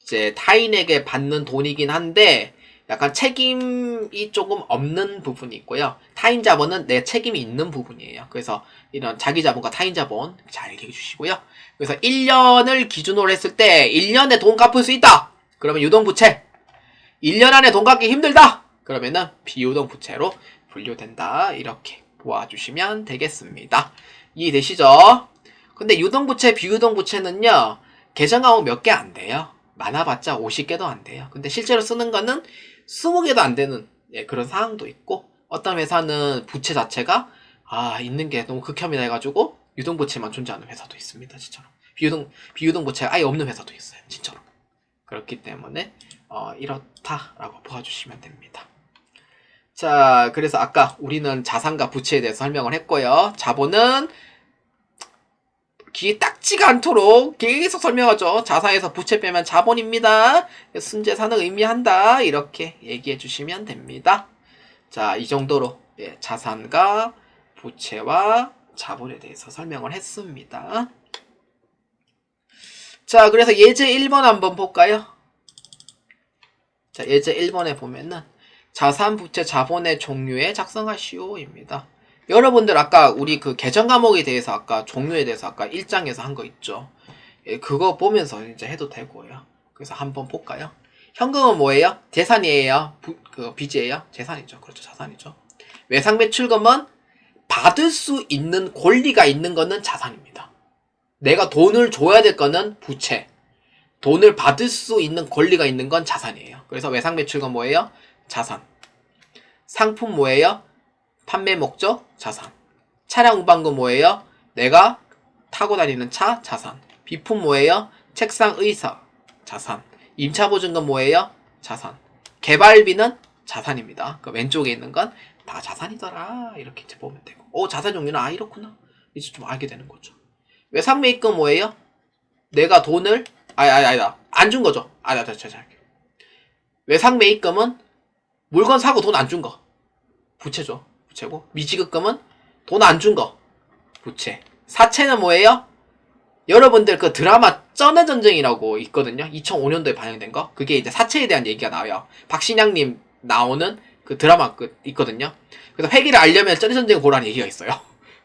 Speaker 1: 이제 타인에게 받는 돈이긴 한데 약간 책임이 조금 없는 부분이 있고요. 타인 자본은 내 책임이 있는 부분이에요. 그래서 이런 자기 자본과 타인 자본 잘 얘기해 주시고요. 그래서 1년을 기준으로 했을 때 1년에 돈 갚을 수 있다. 그러면 유동부채. 1년 안에 돈 갚기 힘들다. 그러면은 비유동부채로 분류된다. 이렇게 보아주시면 되겠습니다. 이해되시죠? 근데 유동부채, 비유동부채는요, 계정 과목 몇 개 안 돼요. 많아봤자 50개도 안 돼요. 근데 실제로 쓰는 거는 20개도 안 되는 그런 상황도 있고, 어떤 회사는 부채 자체가 있는 게 너무 극혐이다 해가지고 유동부채만 존재하는 회사도 있습니다. 진짜로. 비유동부채가 아예 없는 회사도 있어요. 진짜로. 그렇기 때문에 이렇다라고 보아주시면 됩니다. 자, 그래서 아까 우리는 자산과 부채에 대해서 설명을 했고요. 자본은 귀에 딱지 잊지가 않도록 계속 설명하죠. 자산에서 부채 빼면 자본입니다. 순재산을 의미한다. 이렇게 얘기해 주시면 됩니다. 자, 이 정도로 자산과 부채와 자본에 대해서 설명을 했습니다. 자, 그래서 예제 1번 한번 볼까요? 자, 예제 1번에 보면은 자산, 부채, 자본의 종류에 작성하시오입니다. 여러분들 아까 우리 그 계정 과목에 대해서 아까 종류에 대해서 아까 1장에서 한 거 있죠. 그거 보면서 이제 해도 되고요. 그래서 한번 볼까요? 현금은 뭐예요? 재산이에요? 빚이에요? 재산이죠. 그렇죠. 자산이죠. 외상 매출금은 받을 수 있는 권리가 있는 거는 자산입니다. 내가 돈을 줘야 될 거는 부채. 돈을 받을 수 있는 권리가 있는 건 자산이에요. 그래서 외상 매출금 뭐예요? 자산. 상품 뭐예요? 판매 목적? 자산. 차량 운반금 뭐예요? 내가 타고 다니는 차? 자산. 비품 뭐예요? 책상, 의사? 자산. 임차보증금 뭐예요? 자산. 개발비는 자산입니다. 그 왼쪽에 있는 건 다 자산이더라. 이렇게 이제 보면 되고. 자산 종류는 이렇구나. 이제 좀 알게 되는 거죠. 외상매입금 뭐예요? 내가 돈을 아니다. 안 준 거죠. 외상매입금은 물건 사고 돈 안 준 거. 부채죠. 부채고. 미지급금은 돈 안 준 거. 부채. 사채는 뭐예요? 여러분들 그 드라마 쩐의 전쟁이라고 있거든요. 2005년도에 반영된 거. 그게 이제 사채에 대한 얘기가 나와요. 박신양님 나오는 그 드라마 있거든요. 그래서 회계를 알려면 쩐의 전쟁을 보라는 얘기가 있어요.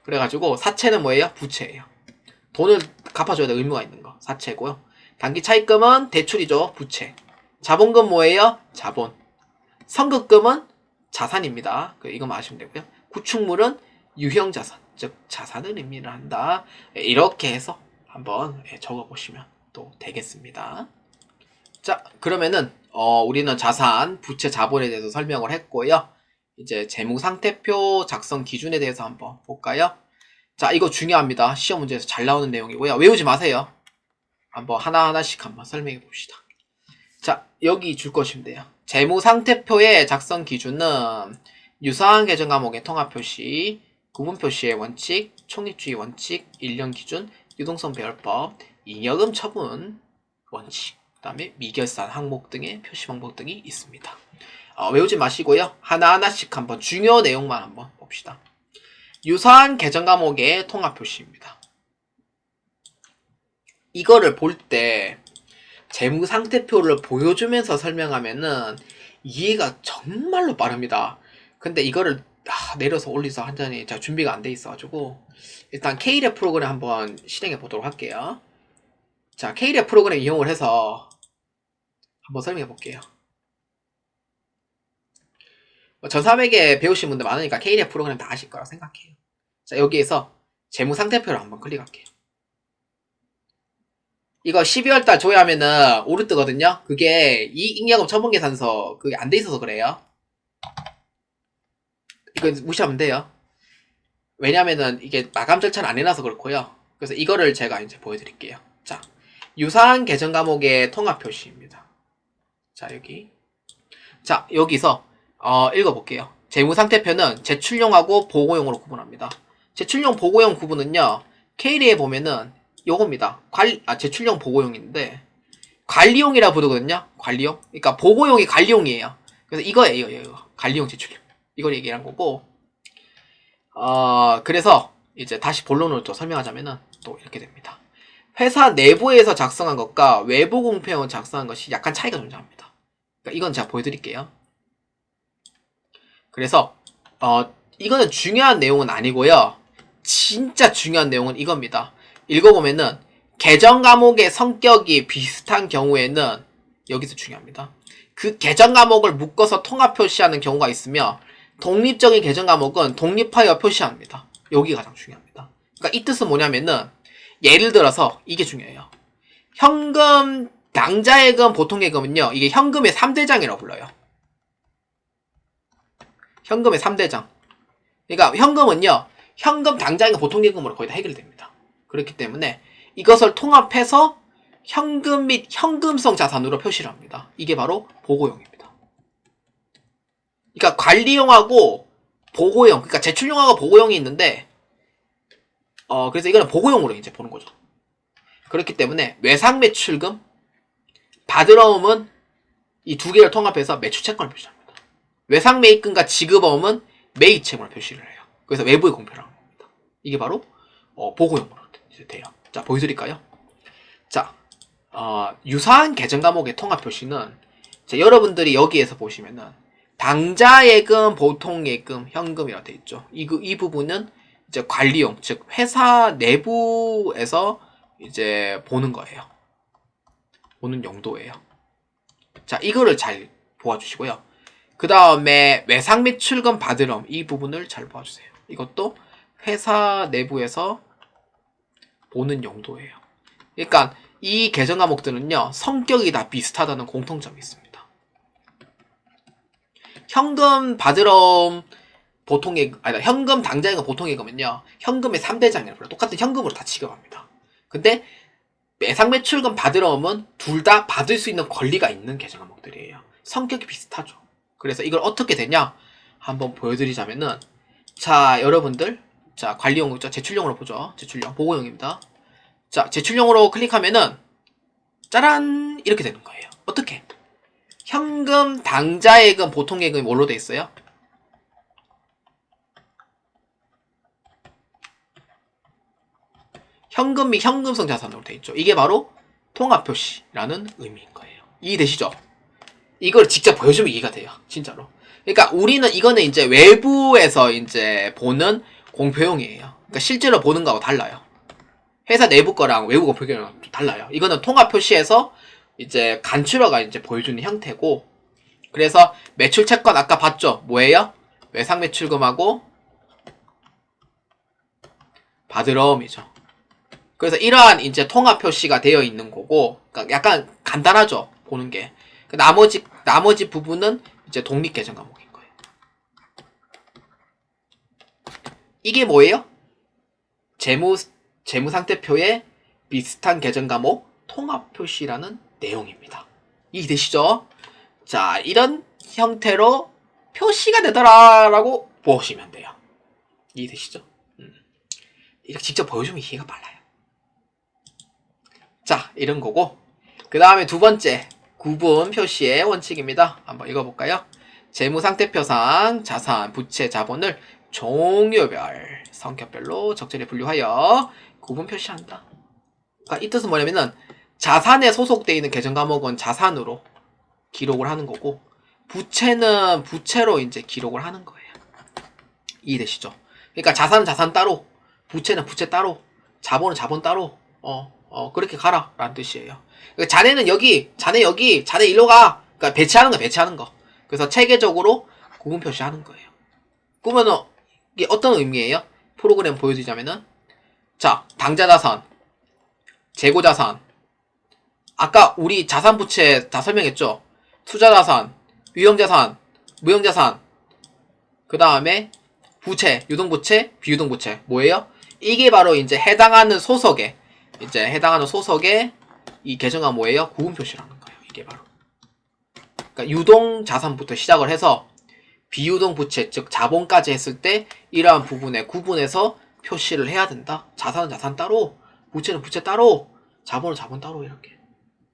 Speaker 1: 그래가지고 사채는 뭐예요? 부채예요. 돈을 갚아줘야 될 의무가 있는 거. 사채고요. 단기 차입금은 대출이죠. 부채. 자본금 뭐예요? 자본. 선급금은 자산입니다. 이것만 아시면 되고요. 구축물은 유형자산, 즉 자산을 의미를 한다. 이렇게 해서 한번 적어보시면 또 되겠습니다. 자, 그러면은 우리는 자산, 부채, 자본에 대해서 설명을 했고요. 이제 재무상태표 작성 기준에 대해서 한번 볼까요? 자, 이거 중요합니다. 시험 문제에서 잘 나오는 내용이고요. 외우지 마세요. 한번 하나하나씩 한번 설명해 봅시다. 자, 여기 줄 것인데요. 재무상태표의 작성 기준은 유사한 계정 과목의 통합표시, 구분표시의 원칙, 총립주의 원칙, 일련기준, 유동성 배열법, 잉여금 처분 원칙, 그 다음에 미결산 항목 등의 표시 방법 등이 있습니다. 외우지 마시고요. 하나하나씩 한번 중요 내용만 한번 봅시다. 유사한 계정 과목의 통합표시입니다. 이거를 볼 때 재무상태표를 보여주면서 설명하면은 이해가 정말로 빠릅니다. 근데 이거를 내려서 올리서 한잔히 제가 준비가 안 돼 있어가지고 일단 K랩 프로그램 한번 실행해 보도록 할게요. 자, K랩 프로그램 이용을 해서 한번 설명해 볼게요. 전300에 배우신 분들 많으니까 K랩 프로그램 다 아실 거라고 생각해요. 자, 여기에서 재무상태표를 한번 클릭할게요. 이거 12월달 조회하면은 오르 뜨거든요. 그게 이익여금 처분계산서 그게 안 돼 있어서 그래요. 이거 무시하면 돼요. 왜냐면은 이게 마감 절차를 안 해놔서 그렇고요. 그래서 이거를 제가 이제 보여드릴게요. 자, 유사한 계정 과목의 통합 표시입니다. 자, 여기. 자, 여기서 읽어볼게요. 재무상태표는 제출용하고 보고용으로 구분합니다. 제출용, 보고용 구분은요. K리에 보면은 요겁니다. 제출용 보고용인데 관리용이라 부르거든요. 관리용. 그러니까 보고용이 관리용이에요. 그래서 이거예요. 이거. 관리용, 제출용. 이걸 얘기한 거고. 그래서 이제 다시 본론으로 또 설명하자면은 또 이렇게 됩니다. 회사 내부에서 작성한 것과 외부 공표용을 작성한 것이 약간 차이가 존재합니다. 그러니까 이건 제가 보여드릴게요. 그래서 이거는 중요한 내용은 아니고요. 진짜 중요한 내용은 이겁니다. 읽어보면은 계정 과목의 성격이 비슷한 경우에는 여기서 중요합니다. 그 계정 과목을 묶어서 통합 표시하는 경우가 있으며 독립적인 계정 과목은 독립하여 표시합니다. 여기가 가장 중요합니다. 그러니까 이 뜻은 뭐냐면은 예를 들어서 이게 중요해요. 현금, 당좌예금, 보통예금은요. 이게 현금의 3대장이라고 불러요. 현금의 3대장. 그러니까 현금은요. 현금, 당좌예금, 보통예금으로 거의 다 해결이 됩니다. 그렇기 때문에 이것을 통합해서 현금 및 현금성 자산으로 표시를 합니다. 이게 바로 보고용입니다. 그러니까 관리용하고 보고용, 그러니까 제출용하고 보고용이 있는데 그래서 이거는 보고용으로 이제 보는 거죠. 그렇기 때문에 외상 매출금, 받으러움은 이 두 개를 통합해서 매출 채권을 표시합니다. 외상 매입금과 지급어음은 매입 채권을 표시를 해요. 그래서 외부의 공표라는 겁니다. 이게 바로 보고용으로 돼요. 자, 보여드릴까요? 자, 유사한 계정 과목의 통합 표시는 여러분들이 여기에서 보시면은 당좌예금, 보통예금, 현금이라고 되어 있죠. 이 부분은 이제 관리용, 즉 회사 내부에서 이제 보는 거예요. 보는 용도예요. 자, 이거를 잘 보아주시고요. 그 다음에 외상 매출금 받으럼 이 부분을 잘 보아주세요. 이것도 회사 내부에서 보는 용도예요. 그러니까 이 계정 과목들은요, 성격이 다 비슷하다는 공통점이 있습니다. 현금 받으럼 보통예금, 아니 현금 당좌예금 보통예금은요, 현금의 3대장이라고 불러요. 똑같은 현금으로 다 지급합니다. 근데 외상 매출금 받으러움은 둘 다 받을 수 있는 권리가 있는 계정 과목들이에요. 성격이 비슷하죠. 그래서 이걸 어떻게 되냐 한번 보여드리자면은, 자, 여러분들, 자, 관리용 있죠? 제출용으로 보죠. 제출용 보고용입니다. 자, 제출용으로 클릭하면은 짜란 이렇게 되는 거예요. 어떻게? 현금 당좌예금 보통예금이 뭘로 돼 있어요? 현금 및 현금성 자산으로 돼 있죠. 이게 바로 통합표시라는 의미인 거예요. 이해되시죠? 이걸 직접 보여주면 이해가 돼요. 진짜로. 그러니까 우리는 이거는 이제 외부에서 이제 보는 공표용이에요. 그러니까 실제로 보는 거하고 달라요. 회사 내부 거랑 외부 공표용이랑 달라요. 이거는 통합표시에서 이제 간추려가 이제 보여주는 형태고, 그래서 매출 채권 아까 봤죠? 뭐예요? 외상 매출금하고 받으러움이죠. 그래서 이러한 이제 통합 표시가 되어 있는 거고, 그러니까 약간 간단하죠, 보는 게. 나머지 부분은 이제 독립 계정 과목인 거예요. 이게 뭐예요? 재무상태표에 비슷한 계정 과목 통합 표시라는 내용입니다. 이해되시죠? 자, 이런 형태로 표시가 되더라라고 보시면 돼요. 이해되시죠? 이렇게 직접 보여주면 이해가 빨라요. 자, 이런 거고, 그 다음에 두 번째 구분 표시의 원칙입니다. 한번 읽어볼까요? 재무상태표상 자산, 부채, 자본을 종류별, 성격별로 적절히 분류하여 구분 표시한다. 그러니까 이 뜻은 뭐냐면은 자산에 소속되어 있는 계정 과목은 자산으로 기록을 하는 거고, 부채는 부채로 이제 기록을 하는 거예요. 이해되시죠? 그러니까 자산은 자산 따로, 부채는 부채 따로, 자본은 자본 따로, 그렇게 가라 라는 뜻이에요. 그러니까 자네 여기, 자네 일로 가. 그러니까 배치하는 거. 그래서 체계적으로 구분 표시하는 거예요. 그러면은 이게 어떤 의미예요? 프로그램 보여드리자면은, 자, 당좌자산, 재고자산, 아까 우리 자산 부채 다 설명했죠? 투자자산, 유형자산, 무형자산, 그 다음에 부채, 유동부채, 비유동부채. 뭐예요? 이게 바로 이제 해당하는 소속에 이 계정가 뭐예요? 구분 표시라는 거예요. 이게 바로. 그러니까 유동자산부터 시작을 해서 비유동부채, 즉 자본까지 했을 때 이러한 부분에 구분해서 표시를 해야 된다. 자산은 자산 따로, 부채는 부채 따로, 자본은 자본 따로 이렇게.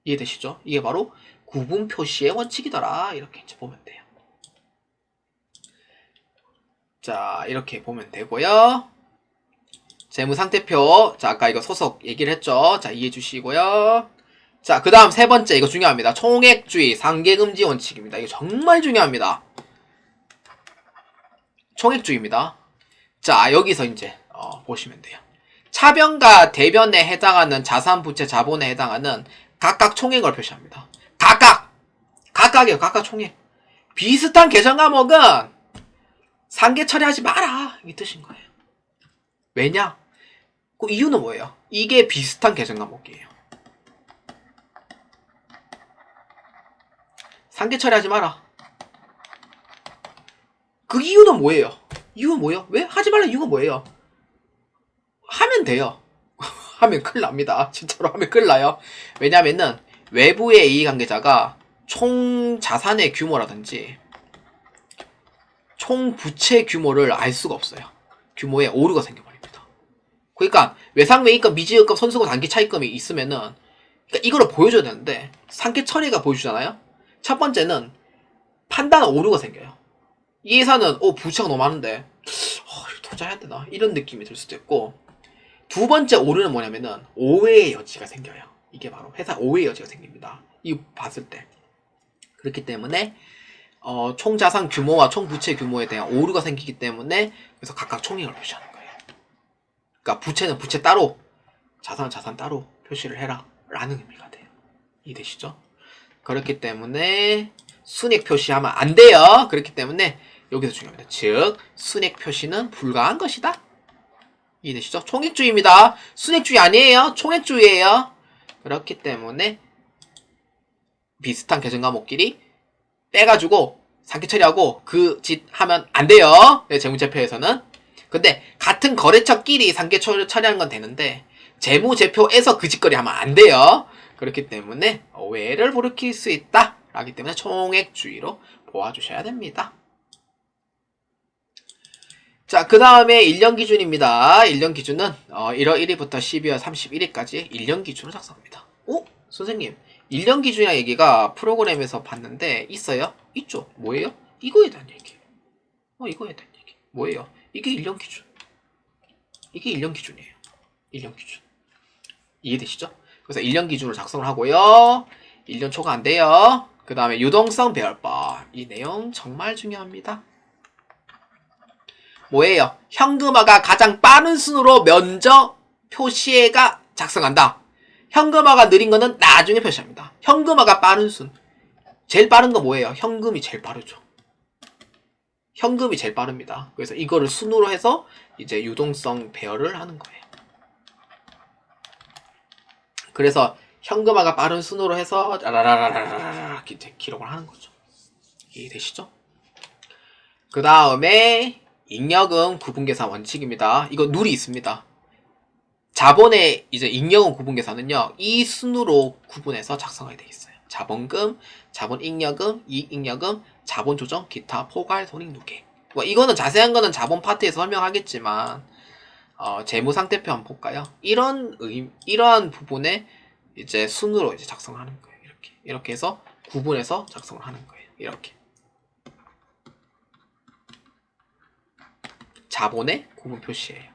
Speaker 1: 이해되시죠? 이게 바로 구분 표시의 원칙이더라. 이렇게 이제 보면 돼요. 자, 이렇게 보면 되고요. 재무상태표. 자, 아까 이거 소속 얘기를 했죠. 자, 이해해 주시고요. 자, 그 다음 세 번째. 이거 중요합니다. 총액주의, 상계금지 원칙입니다. 이거 정말 중요합니다. 총액주의입니다. 자, 여기서 이제 보시면 돼요. 차변과 대변에 해당하는 자산, 부채, 자본에 해당하는 각각 총액을 표시합니다. 각각이에요. 각각 총액. 비슷한 계정 과목은 상계 처리하지 마라. 이 뜻인 거예요. 왜냐? 그 이유는 뭐예요? 이게 비슷한 계정 과목이에요. 상계 처리하지 마라. 그 이유는 뭐예요? 이유는 뭐예요? 왜? 하지 말라 이유가 뭐예요? 하면 돼요. 하면 큰일 납니다. 진짜로 하면 큰일 나요. 왜냐면은 외부의 이해관계자가 총 자산의 규모라든지 총 부채 규모를 알 수가 없어요. 규모에 오류가 생겨버립니다. 그러니까 외상외이권, 미지급권, 선수권, 단기 차익금이 있으면은 그러니까 이거를 보여줘야 되는데 상계 처리가 보여주잖아요. 첫 번째는 판단 오류가 생겨요. 이 회사는 부채가 너무 많은데 투자해야 되나 이런 느낌이 들 수도 있고, 두 번째 오류는 뭐냐면은 오해의 여지가 생겨요. 이게 바로 회사 오해의 여지가 생깁니다. 이 봤을 때. 그렇기 때문에 총 자산 규모와 총 부채 규모에 대한 오류가 생기기 때문에 그래서 각각 총액을 표시하는 거예요. 그러니까 부채는 부채 따로, 자산은 자산 따로 표시를 해라 라는 의미가 돼요. 이해되시죠? 그렇기 때문에 순액 표시하면 안 돼요. 그렇기 때문에 여기서 중요합니다. 즉 순액 표시는 불가한 것이다. 이해되시죠? 총액주의입니다. 순액주의 아니에요. 총액주의예요. 그렇기 때문에 비슷한 계정 과목끼리 빼가지고 상계 처리하고 그 짓 하면 안 돼요. 재무제표에서는. 근데 같은 거래처끼리 상계 처리하는 건 되는데 재무제표에서 그 짓거리 하면 안 돼요. 그렇기 때문에 오해를 불러일으킬 수 있다. 라기 때문에 총액주의로 보아주셔야 됩니다. 자, 그 다음에 1년 기준입니다. 1년 기준은 1월 1일부터 12월 31일까지 1년 기준으로 작성합니다. 선생님 1년 기준이라는 얘기가 프로그램에서 봤는데 있어요? 있죠. 뭐예요? 이거에 대한 얘기. 이거에 대한 얘기. 뭐예요? 이게 1년 기준. 이게 1년 기준이에요. 1년 기준. 이해되시죠? 그래서 1년 기준으로 작성을 하고요. 1년 초과 안 돼요. 그 다음에 유동성 배열법. 이 내용 정말 중요합니다. 뭐예요? 현금화가 가장 빠른 순으로 면적 표시가 작성한다. 현금화가 느린 거는 나중에 표시합니다. 현금화가 빠른 순. 제일 빠른 거 뭐예요? 현금이 제일 빠르죠. 현금이 제일 빠릅니다. 그래서 이거를 순으로 해서 이제 유동성 배열을 하는 거예요. 그래서 현금화가 빠른 순으로 해서 라라라라라라 기록을 하는 거죠. 이해되시죠? 그 다음에 잉여금 구분계산 원칙입니다. 이거 룰이 있습니다. 자본의 이제 잉여금 구분계산은요, 이 순으로 구분해서 작성하게 되어 있어요. 자본금, 자본잉여금, 이익잉여금, 자본조정, 기타, 포괄, 손익누계. 이거는 자세한 거는 자본 파트에서 설명하겠지만 재무상태표 한번 볼까요? 이러한 부분에 이제 순으로 이제 작성하는 거예요. 이렇게 해서 구분해서 작성을 하는 거예요. 이렇게. 자본의 구분 표시예요.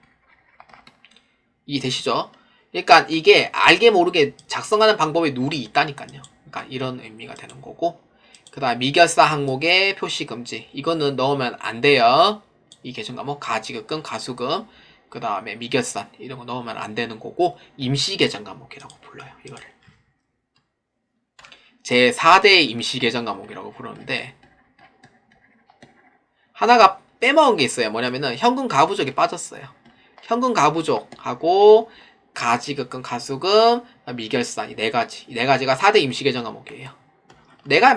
Speaker 1: 이해되시죠? 그러니까 이게 알게 모르게 작성하는 방법에 룰이 있다니까요. 그러니까 이런 의미가 되는 거고, 그 다음 미결사 항목의 표시 금지. 이거는 넣으면 안 돼요. 이 계정 과목 가지급금, 가수금, 그 다음에 미결산 이런 거 넣으면 안 되는 거고, 임시 계정 과목이라고 불러요. 이거를 제 4대 임시 계정 과목이라고 부르는데, 하나가 빼먹은 게 있어요. 뭐냐면은 현금 가부족이 빠졌어요. 현금 가부족하고 가지급금, 가수금, 미결산 이 네 가지가 4대 임시 계정 과목이에요. 내가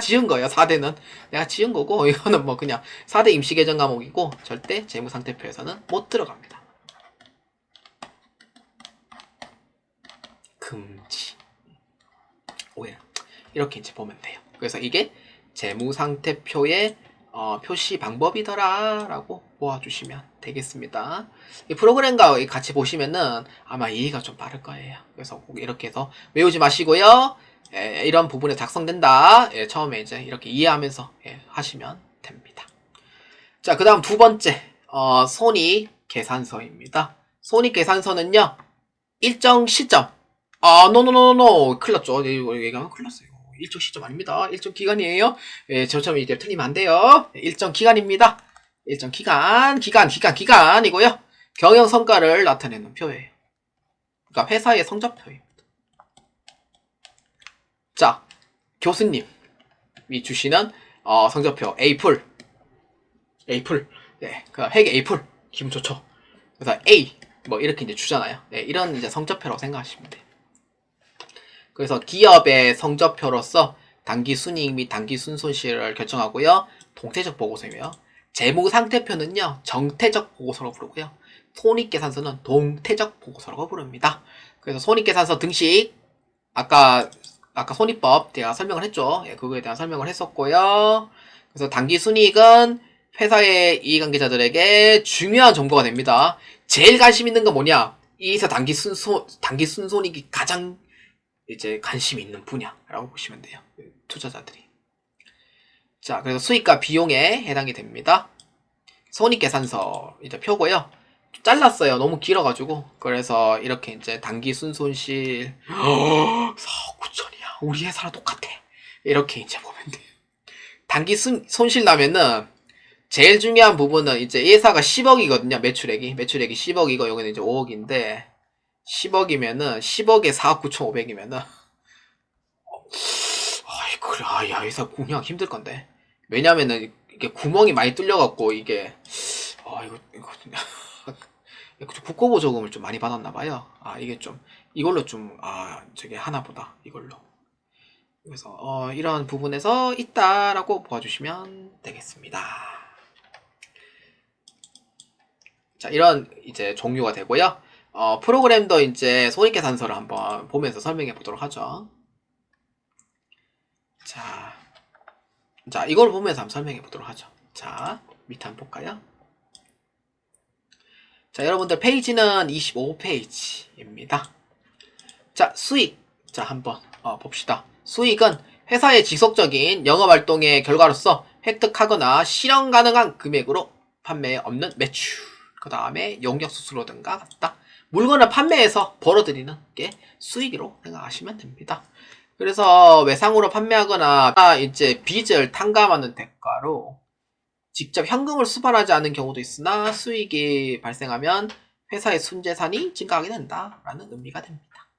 Speaker 1: 지은 거예요. 4대는 내가 지은 거고, 이거는 뭐 그냥 4대 임시 계정 과목이고 절대 재무상태표에서는 못 들어갑니다. 금지. 오해. 이렇게 이제 보면 돼요. 그래서 이게 재무상태표의 표시 방법이더라 라고 보아주시면 되겠습니다. 이 프로그램과 같이 보시면은 아마 이해가 좀 빠를 거예요. 그래서 꼭 이렇게 해서 외우지 마시고요. 이런 부분에 작성된다. 처음에 이제 이렇게 이해하면서 하시면 됩니다. 자, 그 다음 두 번째 손익계산서입니다. 손익계산서는요, 일정 시점. 노노노노 큰일 났죠. 이거 얘기하면 큰일 났어요. 일정 시점 아닙니다. 일정 기간이에요. 저처럼 이제 틀리면 안 돼요. 일정 기간입니다. 일정 기간이고요. 경영 성과를 나타내는 표예요. 그러니까 회사의 성적표입니다. 자, 교수님이 주시는 성적표 A풀. 네, 그 회계 A풀 기분 좋죠. 그래서 A 뭐 이렇게 이제 주잖아요. 네, 이런 이제 성적표라고 생각하시면 돼요. 그래서 기업의 성적표로서 단기 순이익 및 단기 순손실을 결정하고요. 동태적 보고서이며, 재무상태표는요, 정태적 보고서라고 부르고요. 손익계산서는 동태적 보고서라고 부릅니다. 그래서 손익계산서 등식, 아까 손익법 제가 설명을 했죠. 그거에 대한 설명을 했었고요. 그래서 단기 순이익은 회사의 이해관계자들에게 중요한 정보가 됩니다. 제일 관심 있는 건 뭐냐? 이 회사 단기 순손익이 가장 이제 관심 있는 분야라고 보시면 돼요. 투자자들이. 자, 그래서 수익과 비용에 해당이 됩니다. 손익계산서 이제 표고요. 좀 잘랐어요. 너무 길어가지고. 그래서 이렇게 이제 단기 순손실 4억 9천이야. 우리 회사랑 똑같아. 이렇게 이제 보면 돼요. 단기 손실 나면은 제일 중요한 부분은 이제 이 회사가 10억이거든요. 매출액이 10억이고 여기는 이제 5억인데 10억이면은 10억에 4억 9천5백이면은 아이 그래 야 회사 운영 힘들 건데. 왜냐면은 이게 구멍이 많이 뚫려갖고 이게 이거 국고보조금을 좀 많이 받았나 봐요. 이게 좀 이걸로 좀 저게 하나보다 이걸로. 그래서 이런 부분에서 있다라고 봐주시면 되겠습니다. 자, 이런 이제 종류가 되고요. 프로그램도 이제 손익계산서를 한번 보면서 설명해 보도록 하죠. 자, 이걸 보면서 한번 설명해 보도록 하죠. 자, 밑에 한번 볼까요? 자, 여러분들 페이지는 25페이지입니다. 자, 수익. 자, 한번 봅시다. 수익은 회사의 지속적인 영업활동의 결과로서 획득하거나 실현 가능한 금액으로 판매에 없는 매출. 그 다음에 용역수수료 등과 같다. 물건을 판매해서 벌어들이는 게 수익으로 생각하시면 됩니다. 그래서 외상으로 판매하거나 이제 빚을 탕감하는 대가로 직접 현금을 수반하지 않은 경우도 있으나 수익이 발생하면 회사의 순재산이 증가하게 된다라는 의미가 됩니다.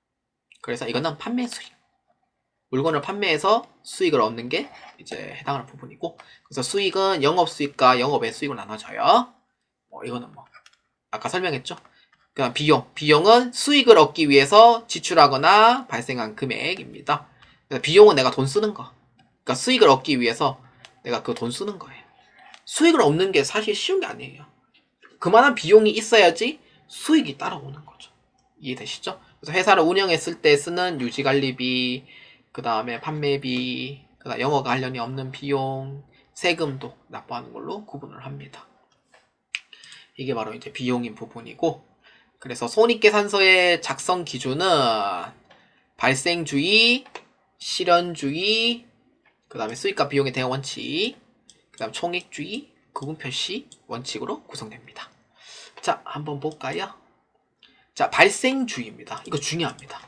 Speaker 1: 그래서 이거는 판매 수익. 물건을 판매해서 수익을 얻는 게 이제 해당하는 부분이고, 그래서 수익은 영업수익과 영업외 수익으로 나눠져요. 이거는 아까 설명했죠. 그냥 비용은 수익을 얻기 위해서 지출하거나 발생한 금액입니다. 그래서 비용은 내가 돈 쓰는 거. 그러니까 수익을 얻기 위해서 내가 그 돈 쓰는 거예요. 수익을 얻는 게 사실 쉬운 게 아니에요. 그만한 비용이 있어야지 수익이 따라오는 거죠. 이해되시죠? 그래서 회사를 운영했을 때 쓰는 유지관리비, 그 다음에 판매비, 그 다음 영어 관련이 없는 비용, 세금도 납부하는 걸로 구분을 합니다. 이게 바로 이제 비용인 부분이고, 그래서 손익계산서의 작성 기준은 발생주의, 실현주의, 그 다음에 수익과 비용의 대응 원칙, 그 다음 총액주의, 구분표시 원칙으로 구성됩니다. 자, 한번 볼까요? 자, 발생주의입니다. 이거 중요합니다.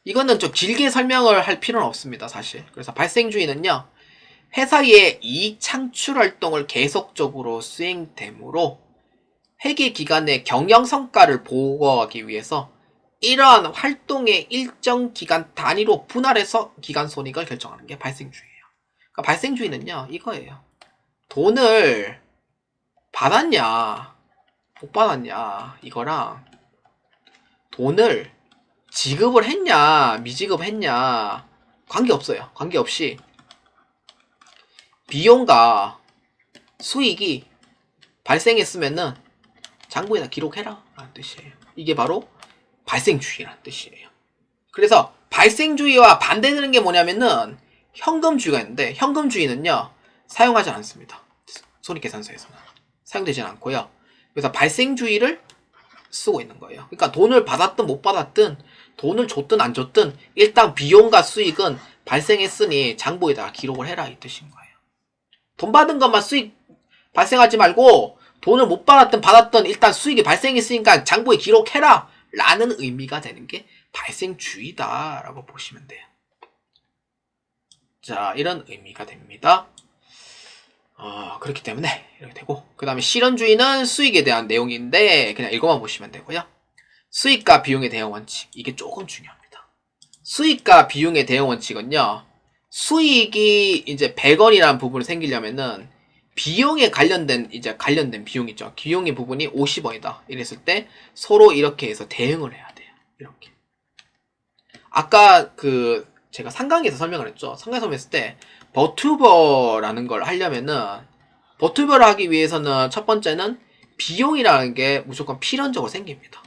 Speaker 1: 이거는 좀 길게 설명을 할 필요는 없습니다, 사실. 그래서 발생주의는요, 회사의 이익 창출 활동을 계속적으로 수행되므로 회계 기간의 경영 성과를 보고하기 위해서 이러한 활동의 일정 기간 단위로 분할해서 기간 손익을 결정하는 게 발생주의예요. 그러니까 발생주의는요, 이거예요. 돈을 받았냐, 못 받았냐, 이거랑 돈을 지급을 했냐, 미지급했냐, 관계없어요. 관계없이 비용과 수익이 발생했으면은 장부에다 기록해라 라는 뜻이에요. 이게 바로 발생주의라는 뜻이에요. 그래서 발생주의와 반대되는 게 뭐냐면은 현금주의가 있는데, 현금주의는요 사용하지 않습니다. 손익계산서에서는 사용되지 않고요. 그래서 발생주의를 쓰고 있는 거예요. 그러니까 돈을 받았든 못 받았든, 돈을 줬든 안 줬든 일단 비용과 수익은 발생했으니 장부에다가 기록을 해라 이 뜻인 거예요. 돈 받은 것만 수익 발생하지 말고 돈을 못 받았든 받았든 일단 수익이 발생했으니까 장부에 기록해라 라는 의미가 되는 게 발생주의다 라고 보시면 돼요. 자, 이런 의미가 됩니다. 그렇기 때문에 이렇게 되고, 그 다음에 실현주의는 수익에 대한 내용인데 그냥 이거만 보시면 되고요. 수익과 비용의 대응 원칙, 이게 조금 중요합니다. 수익과 비용의 대응 원칙은요, 수익이 이제 100원이라는 부분이 생기려면은 비용에 관련된 비용 있죠. 비용의 부분이 50원이다. 이랬을 때 서로 이렇게 해서 대응을 해야 돼요. 이렇게. 아까 제가 상강에서 설명을 했죠. 상강에서 설명했을 때 버튜버라는 걸 하려면은, 버튜버를 하기 위해서는 첫 번째는 비용이라는 게 무조건 필연적으로 생깁니다.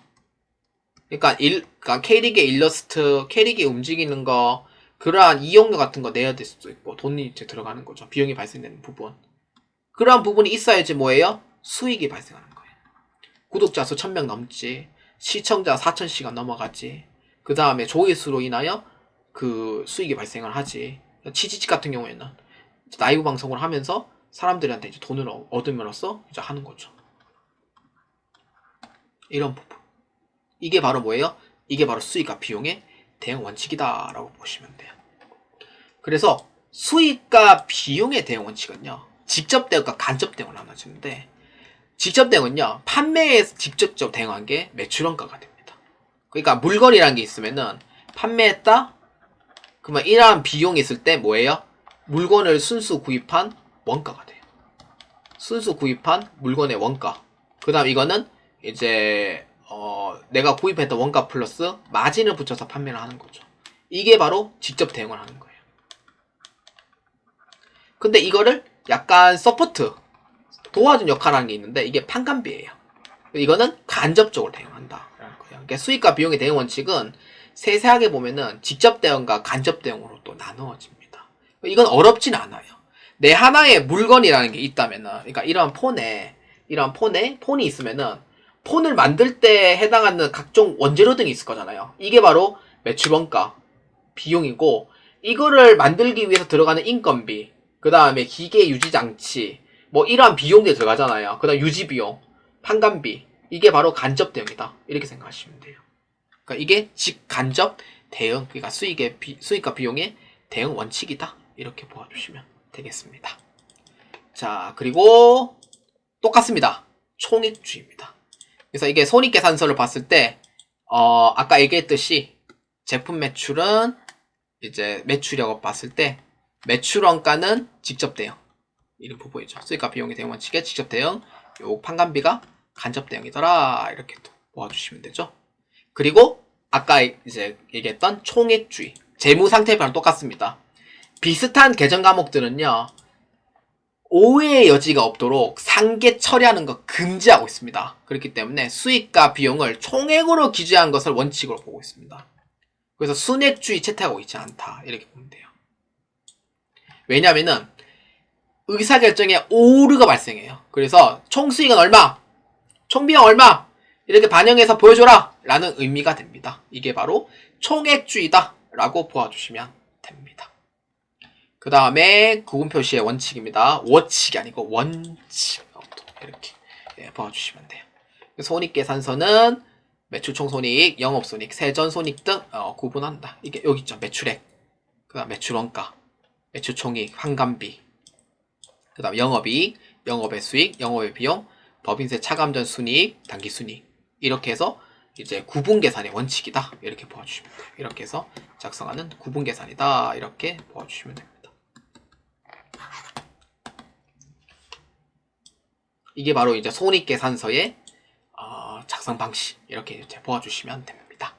Speaker 1: 그러니까 캐릭의 일러스트, 캐릭이 움직이는 거, 그러한 이용료 같은 거 내야 될 수도 있고, 돈이 이제 들어가는 거죠. 비용이 발생되는 부분. 그러한 부분이 있어야지 뭐예요? 수익이 발생하는 거예요. 구독자 수 1000명 넘지, 시청자 4000시간 넘어가지, 그 다음에 조회수로 인하여 그 수익이 발생을 하지. 치지직 같은 경우에는 라이브 방송을 하면서 사람들한테 이제 돈을 얻음으로써 이제 하는 거죠. 이런 부분. 이게 바로 뭐예요? 이게 바로 수익과 비용의 대응 원칙이다라고 보시면 돼요. 그래서 수익과 비용의 대응 원칙은요, 직접 대응과 간접 대응을 나눠지는데, 직접 대응은요, 판매에 직접적으로 대응한 게 매출 원가가 됩니다. 그러니까 물건이라는 게 있으면은 판매했다? 그러면 이러한 비용이 있을 때 뭐예요? 물건을 순수 구입한 원가가 돼요. 순수 구입한 물건의 원가. 그 다음 이거는 이제 내가 구입했던 원가 플러스 마진을 붙여서 판매를 하는 거죠. 이게 바로 직접 대응을 하는 거예요. 근데 이거를 약간 서포트, 도와준 역할하는 게 있는데 이게 판관비예요. 이거는 간접적으로 대응한다. 그러니까 수익과 비용의 대응 원칙은 세세하게 보면은 직접 대응과 간접 대응으로 또 나누어집니다. 이건 어렵진 않아요. 내 하나의 물건이라는 게 있다면은, 그러니까 이런 폰에 폰이 있으면은 폰을 만들 때 해당하는 각종 원재료 등이 있을 거잖아요. 이게 바로 매출원가, 비용이고, 이거를 만들기 위해서 들어가는 인건비, 그 다음에 기계 유지장치, 뭐 이러한 비용들이 들어가잖아요. 그 다음 유지비용, 판관비, 이게 바로 간접 대응이다. 이렇게 생각하시면 돼요. 그러니까 이게 직간접 대응, 그러니까 수익과 비용의 대응 원칙이다. 이렇게 보아주시면 되겠습니다. 자, 그리고 똑같습니다. 총액주입니다. 그래서 이게 손익계산서를 봤을 때 아까 얘기했듯이 제품 매출은 이제 매출이라고 봤을 때 매출원가는 직접 대응, 이런 부분이죠. 수익과 비용의 대응 원칙의 직접 대응, 요 판관비가 간접 대응이더라. 이렇게 또 보아주시면 되죠. 그리고 아까 이제 얘기했던 총액주의, 재무상태표랑 똑같습니다. 비슷한 계정 과목들은요, 오해의 여지가 없도록 상계 처리하는 거 금지하고 있습니다. 그렇기 때문에 수익과 비용을 총액으로 기재한 것을 원칙으로 보고 있습니다. 그래서 순액주의 채택하고 있지 않다. 이렇게 보면 돼요. 왜냐면은 의사결정에 오류가 발생해요. 그래서 총수익은 얼마? 총비용 얼마? 이렇게 반영해서 보여줘라! 라는 의미가 됩니다. 이게 바로 총액주의다 라고 보아주시면 됩니다. 그 다음에 구분표시의 원칙입니다. 워칙이 아니고 원칙. 이렇게 보아주시면 돼요. 손익계산서는 매출 총손익, 영업손익, 세전손익 등 구분한다. 이게 여기 있죠. 매출액, 그 다음 매출원가, 매출총익, 환관비, 그 다음 영업이익, 영업의 수익, 영업의 비용, 법인세 차감전 순이익, 당기순이익, 이렇게 해서 이제 구분계산의 원칙이다. 이렇게 보아주시면 돼요. 이렇게 해서 작성하는 구분계산이다. 이렇게 보아주시면 됩니다. 이게 바로 이제 손익계산서의 작성 방식, 이렇게 이제 보아주시면 됩니다.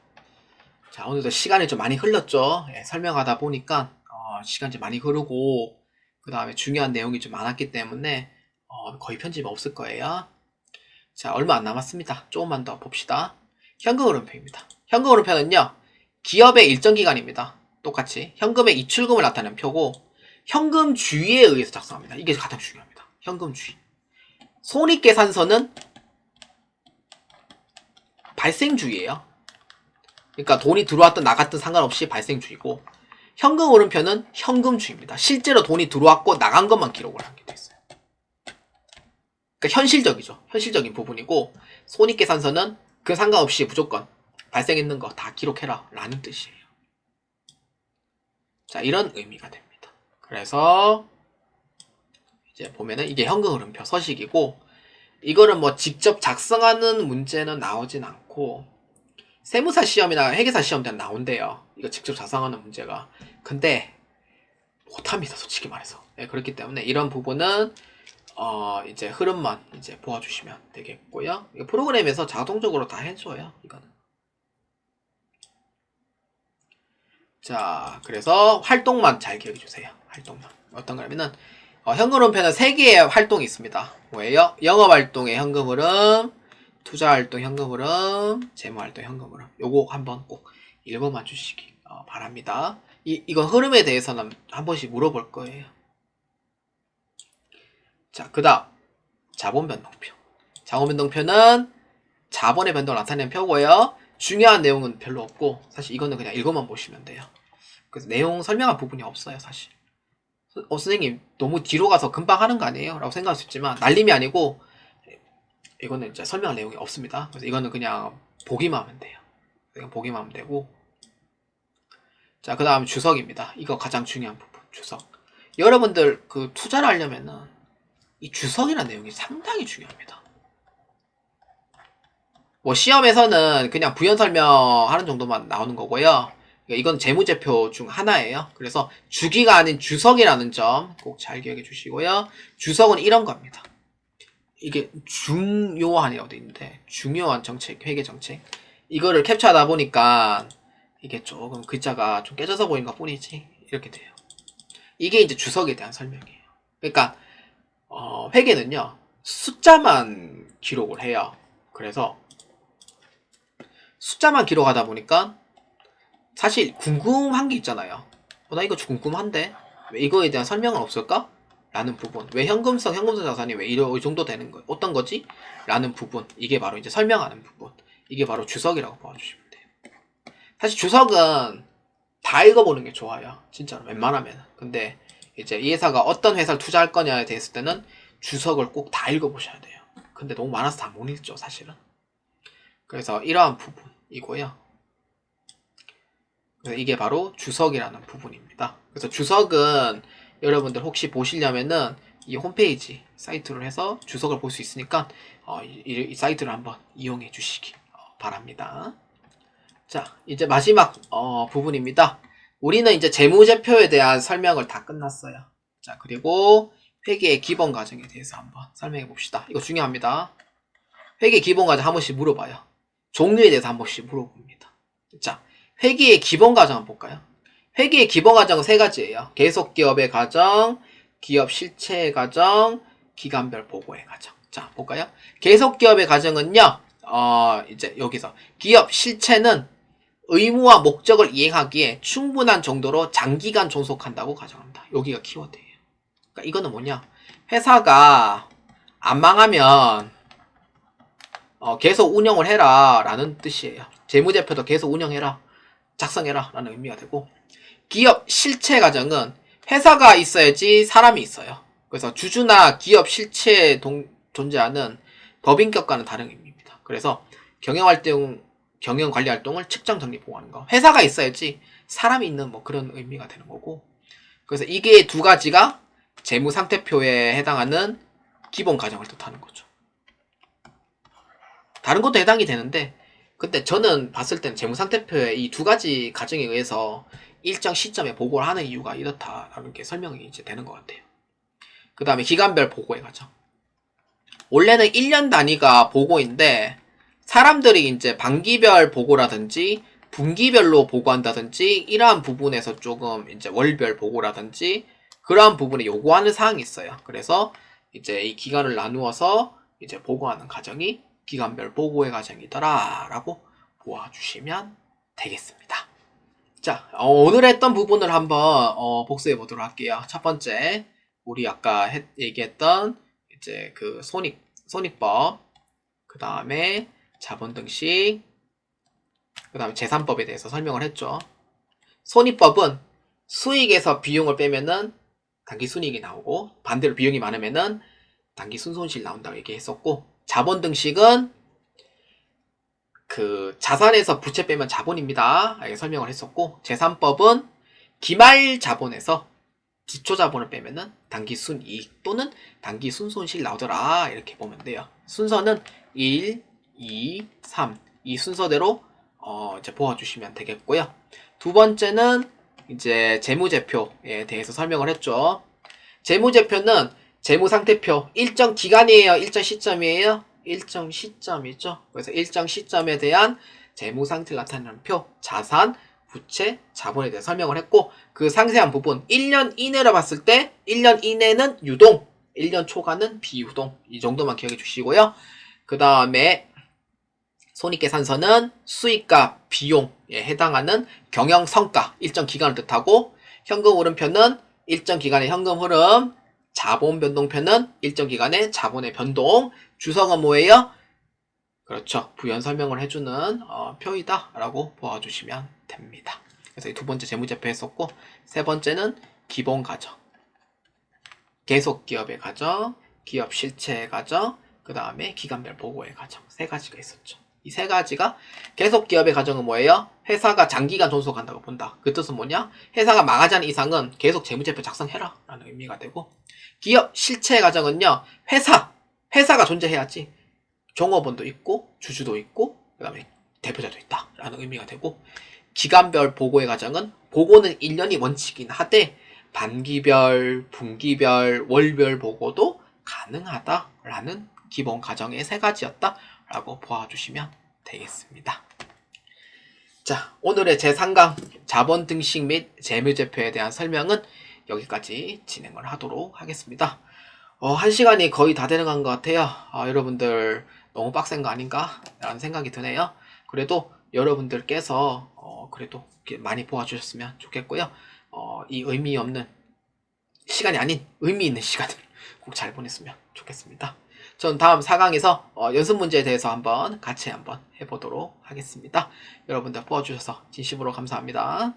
Speaker 1: 자, 오늘도 시간이 좀 많이 흘렀죠. 설명하다 보니까 시간이 좀 많이 흐르고, 그 다음에 중요한 내용이 좀 많았기 때문에 거의 편집 없을 거예요. 자, 얼마 안 남았습니다. 조금만 더 봅시다. 현금흐름표입니다. 현금흐름표는요, 기업의 일정 기간입니다. 똑같이 현금의 이출금을 나타내는 표고, 현금주의에 의해서 작성합니다. 이게 가장 중요합니다. 현금주의. 손익계산서는 발생주의예요. 그러니까 돈이 들어왔든 나갔든 상관없이 발생주의고, 현금흐름표는 현금주의입니다. 실제로 돈이 들어왔고 나간 것만 기록을 하게 돼 있어요. 그러니까 현실적이죠. 현실적인 부분이고, 손익계산서는 그 상관없이 무조건 발생했는 거 다 기록해라 라는 뜻이에요. 자, 이런 의미가 됩니다. 그래서 이제 보면은 이게 현금흐름표 서식이고, 이거는 뭐 직접 작성하는 문제는 나오진 않고, 세무사 시험이나 회계사 시험 때는 나온대요. 이거 직접 작성하는 문제가. 근데 못합니다, 솔직히 말해서. 네, 그렇기 때문에 이런 부분은 이제 흐름만 이제 보아주시면 되겠고요. 이거 프로그램에서 자동적으로 다 해줘요, 이거는. 자, 그래서 활동만 잘 기억해주세요. 활동만. 어떤 거냐면은 현금흐름표는 3개의 활동이 있습니다. 뭐예요? 영업활동의 현금흐름, 투자활동 현금흐름, 재무활동 현금흐름. 요거 한번 꼭 읽어봐 주시기 바랍니다. 이건 흐름에 대해서는 한 번씩 물어볼 거예요. 자, 그 다음 자본 변동표. 자본 변동표는 자본의 변동을 나타내는 표고요. 중요한 내용은 별로 없고 사실 이거는 그냥 읽어만 보시면 돼요. 그래서 내용 설명할 부분이 없어요, 사실. 선생님 너무 뒤로 가서 금방 하는 거 아니에요? 라고 생각할 수 있지만 날림이 아니고 이거는 이제 설명할 내용이 없습니다. 그래서 이거는 그냥 보기만 하면 돼요. 그냥 보기만 하면 되고. 자, 그 다음 주석입니다. 이거 가장 중요한 부분, 주석. 여러분들 그 투자를 하려면은 이 주석이라는 내용이 상당히 중요합니다. 뭐 시험에서는 그냥 부연 설명하는 정도만 나오는 거고요. 이건 재무제표 중 하나예요. 그래서 주기가 아닌 주석이라는 점 꼭 잘 기억해 주시고요. 주석은 이런 겁니다. 이게 중요한이라고 되어 있는데 중요한 정책, 회계 정책. 이거를 캡처하다 보니까 이게 조금 글자가 좀 깨져서 보이는 것 뿐이지 이렇게 돼요. 이게 이제 주석에 대한 설명이에요. 그러니까 회계는요 숫자만 기록을 해요. 그래서 숫자만 기록하다 보니까 사실 궁금한 게 있잖아요. 나 이거 궁금한데 왜 이거에 대한 설명은 없을까? 라는 부분. 왜 현금성 자산이 왜 이 정도 되는 거예요? 어떤 거지? 라는 부분. 이게 바로 이제 설명하는 부분. 이게 바로 주석이라고 봐주시면 돼요. 사실 주석은 다 읽어보는 게 좋아요. 진짜로 웬만하면. 근데 이제 이 회사가 어떤 회사를 투자할 거냐에 대했을 때는 주석을 꼭 다 읽어보셔야 돼요. 근데 너무 많아서 다 못 읽죠, 사실은. 그래서 이러한 부분이고요. 그래서 이게 바로 주석이라는 부분입니다. 그래서 주석은 여러분들 혹시 보시려면은 이 홈페이지 사이트로 해서 주석을 볼 수 있으니까 이 사이트를 한번 이용해 주시기 바랍니다. 자, 이제 마지막 부분입니다. 우리는 이제 재무제표에 대한 설명을 다 끝났어요. 자, 그리고 회계의 기본 과정에 대해서 한번 설명해 봅시다. 이거 중요합니다. 회계 기본 과정 한 번씩 물어봐요. 종류에 대해서 한 번씩 물어봅니다. 자, 회계의 기본 과정 한번 볼까요? 회계의 기본 과정은 세 가지예요. 계속기업의 과정, 기업 실체의 과정, 기간별 보고의 과정. 자, 볼까요? 계속기업의 과정은요, 이제 여기서 기업 실체는 의무와 목적을 이행하기에 충분한 정도로 장기간 존속한다고 가정합니다. 여기가 키워드예요. 그러니까 이거는 뭐냐? 회사가 안 망하면 계속 운영을 해라 라는 뜻이에요. 재무제표도 계속 운영해라, 작성해라 라는 의미가 되고, 기업 실체 과정은 회사가 있어야지 사람이 있어요. 그래서 주주나 기업 실체에 존재하는 법인격과는 다른 의미입니다. 그래서 경영관리 활동을 측정 정리 보고하는 거. 회사가 있어야지 사람이 있는 뭐 그런 의미가 되는 거고. 그래서 이게 두 가지가 재무상태표에 해당하는 기본 과정을 뜻하는 거죠. 다른 것도 해당이 되는데, 근데 저는 봤을 때는 재무상태표의 이 두 가지 과정에 의해서 일정 시점에 보고를 하는 이유가 이렇다라는 게 설명이 이제 되는 것 같아요. 그 다음에 기간별 보고의 과정. 원래는 1년 단위가 보고인데, 사람들이 이제 반기별 보고라든지, 분기별로 보고한다든지, 이러한 부분에서 조금 이제 월별 보고라든지, 그러한 부분에 요구하는 사항이 있어요. 그래서 이제 이 기간을 나누어서 이제 보고하는 과정이 기간별 보고의 과정이더라 라고 보아주시면 되겠습니다. 자, 오늘 했던 부분을 한번 복습해 보도록 할게요. 첫 번째, 우리 아까 얘기했던 이제 그 손익법, 그 다음에 자본등식, 그 다음에 재산법에 대해서 설명을 했죠. 손익법은 수익에서 비용을 빼면은 단기순이익이 나오고, 반대로 비용이 많으면은 단기순손실 나온다고 얘기했었고, 자본등식은 그 자산에서 부채 빼면 자본입니다. 이렇게 설명을 했었고, 재산법은 기말 자본에서 기초 자본을 빼면은 단기 순이익 또는 단기 순손실 나오더라. 이렇게 보면 돼요. 순서는 1, 2, 3 이 순서대로 이제 보아주시면 되겠고요. 두 번째는 이제 재무제표에 대해서 설명을 했죠. 재무제표는 재무상태표 일정 기간이에요? 일정 시점이에요? 일정 시점이죠. 그래서 일정 시점에 대한 재무상태를 나타내는 표, 자산, 부채, 자본에 대해 설명을 했고, 그 상세한 부분 1년 이내로 봤을 때 1년 이내는 유동, 1년 초과는 비유동, 이 정도만 기억해 주시고요. 그 다음에 손익계산서는 수익과 비용에 해당하는 경영성과 일정 기간을 뜻하고, 현금 흐름표는 일정 기간의 현금 흐름, 자본 변동표는 일정 기간의 자본의 변동. 주석은 뭐예요? 그렇죠. 부연 설명을 해주는 표이다 라고 보아주시면 됩니다. 그래서 이 두 번째 재무제표 했었고, 세 번째는 기본 가정, 계속 기업의 가정, 기업 실체의 가정, 그 다음에 기간별 보고의 가정, 세 가지가 있었죠. 이 세 가지가, 계속 기업의 가정은 뭐예요? 회사가 장기간 존속한다고 본다. 그 뜻은 뭐냐? 회사가 망하지 않은 이상은 계속 재무제표 작성해라 라는 의미가 되고, 기업 실체의 가정은요, 회사가 존재해야지 종업원도 있고 주주도 있고 그 다음에 대표자도 있다 라는 의미가 되고, 기간별 보고의 가정은, 보고는 1년이 원칙이긴 하되 반기별, 분기별, 월별 보고도 가능하다라는 기본 가정의 세 가지였다 라고 보아주시면 되겠습니다. 자, 오늘의 제3강 자본 등식 및 재무제표에 대한 설명은 여기까지 진행을 하도록 하겠습니다. 1시간이 거의 다 되는 것 같아요. 여러분들 너무 빡센 거 아닌가? 라는 생각이 드네요. 그래도 여러분들께서 그래도 많이 보아주셨으면 좋겠고요. 이 의미 없는 시간이 아닌 의미 있는 시간을 꼭 잘 보냈으면 좋겠습니다. 전 다음 4강에서 연습 문제에 대해서 같이 한번 해보도록 하겠습니다. 여러분들 보아주셔서 진심으로 감사합니다.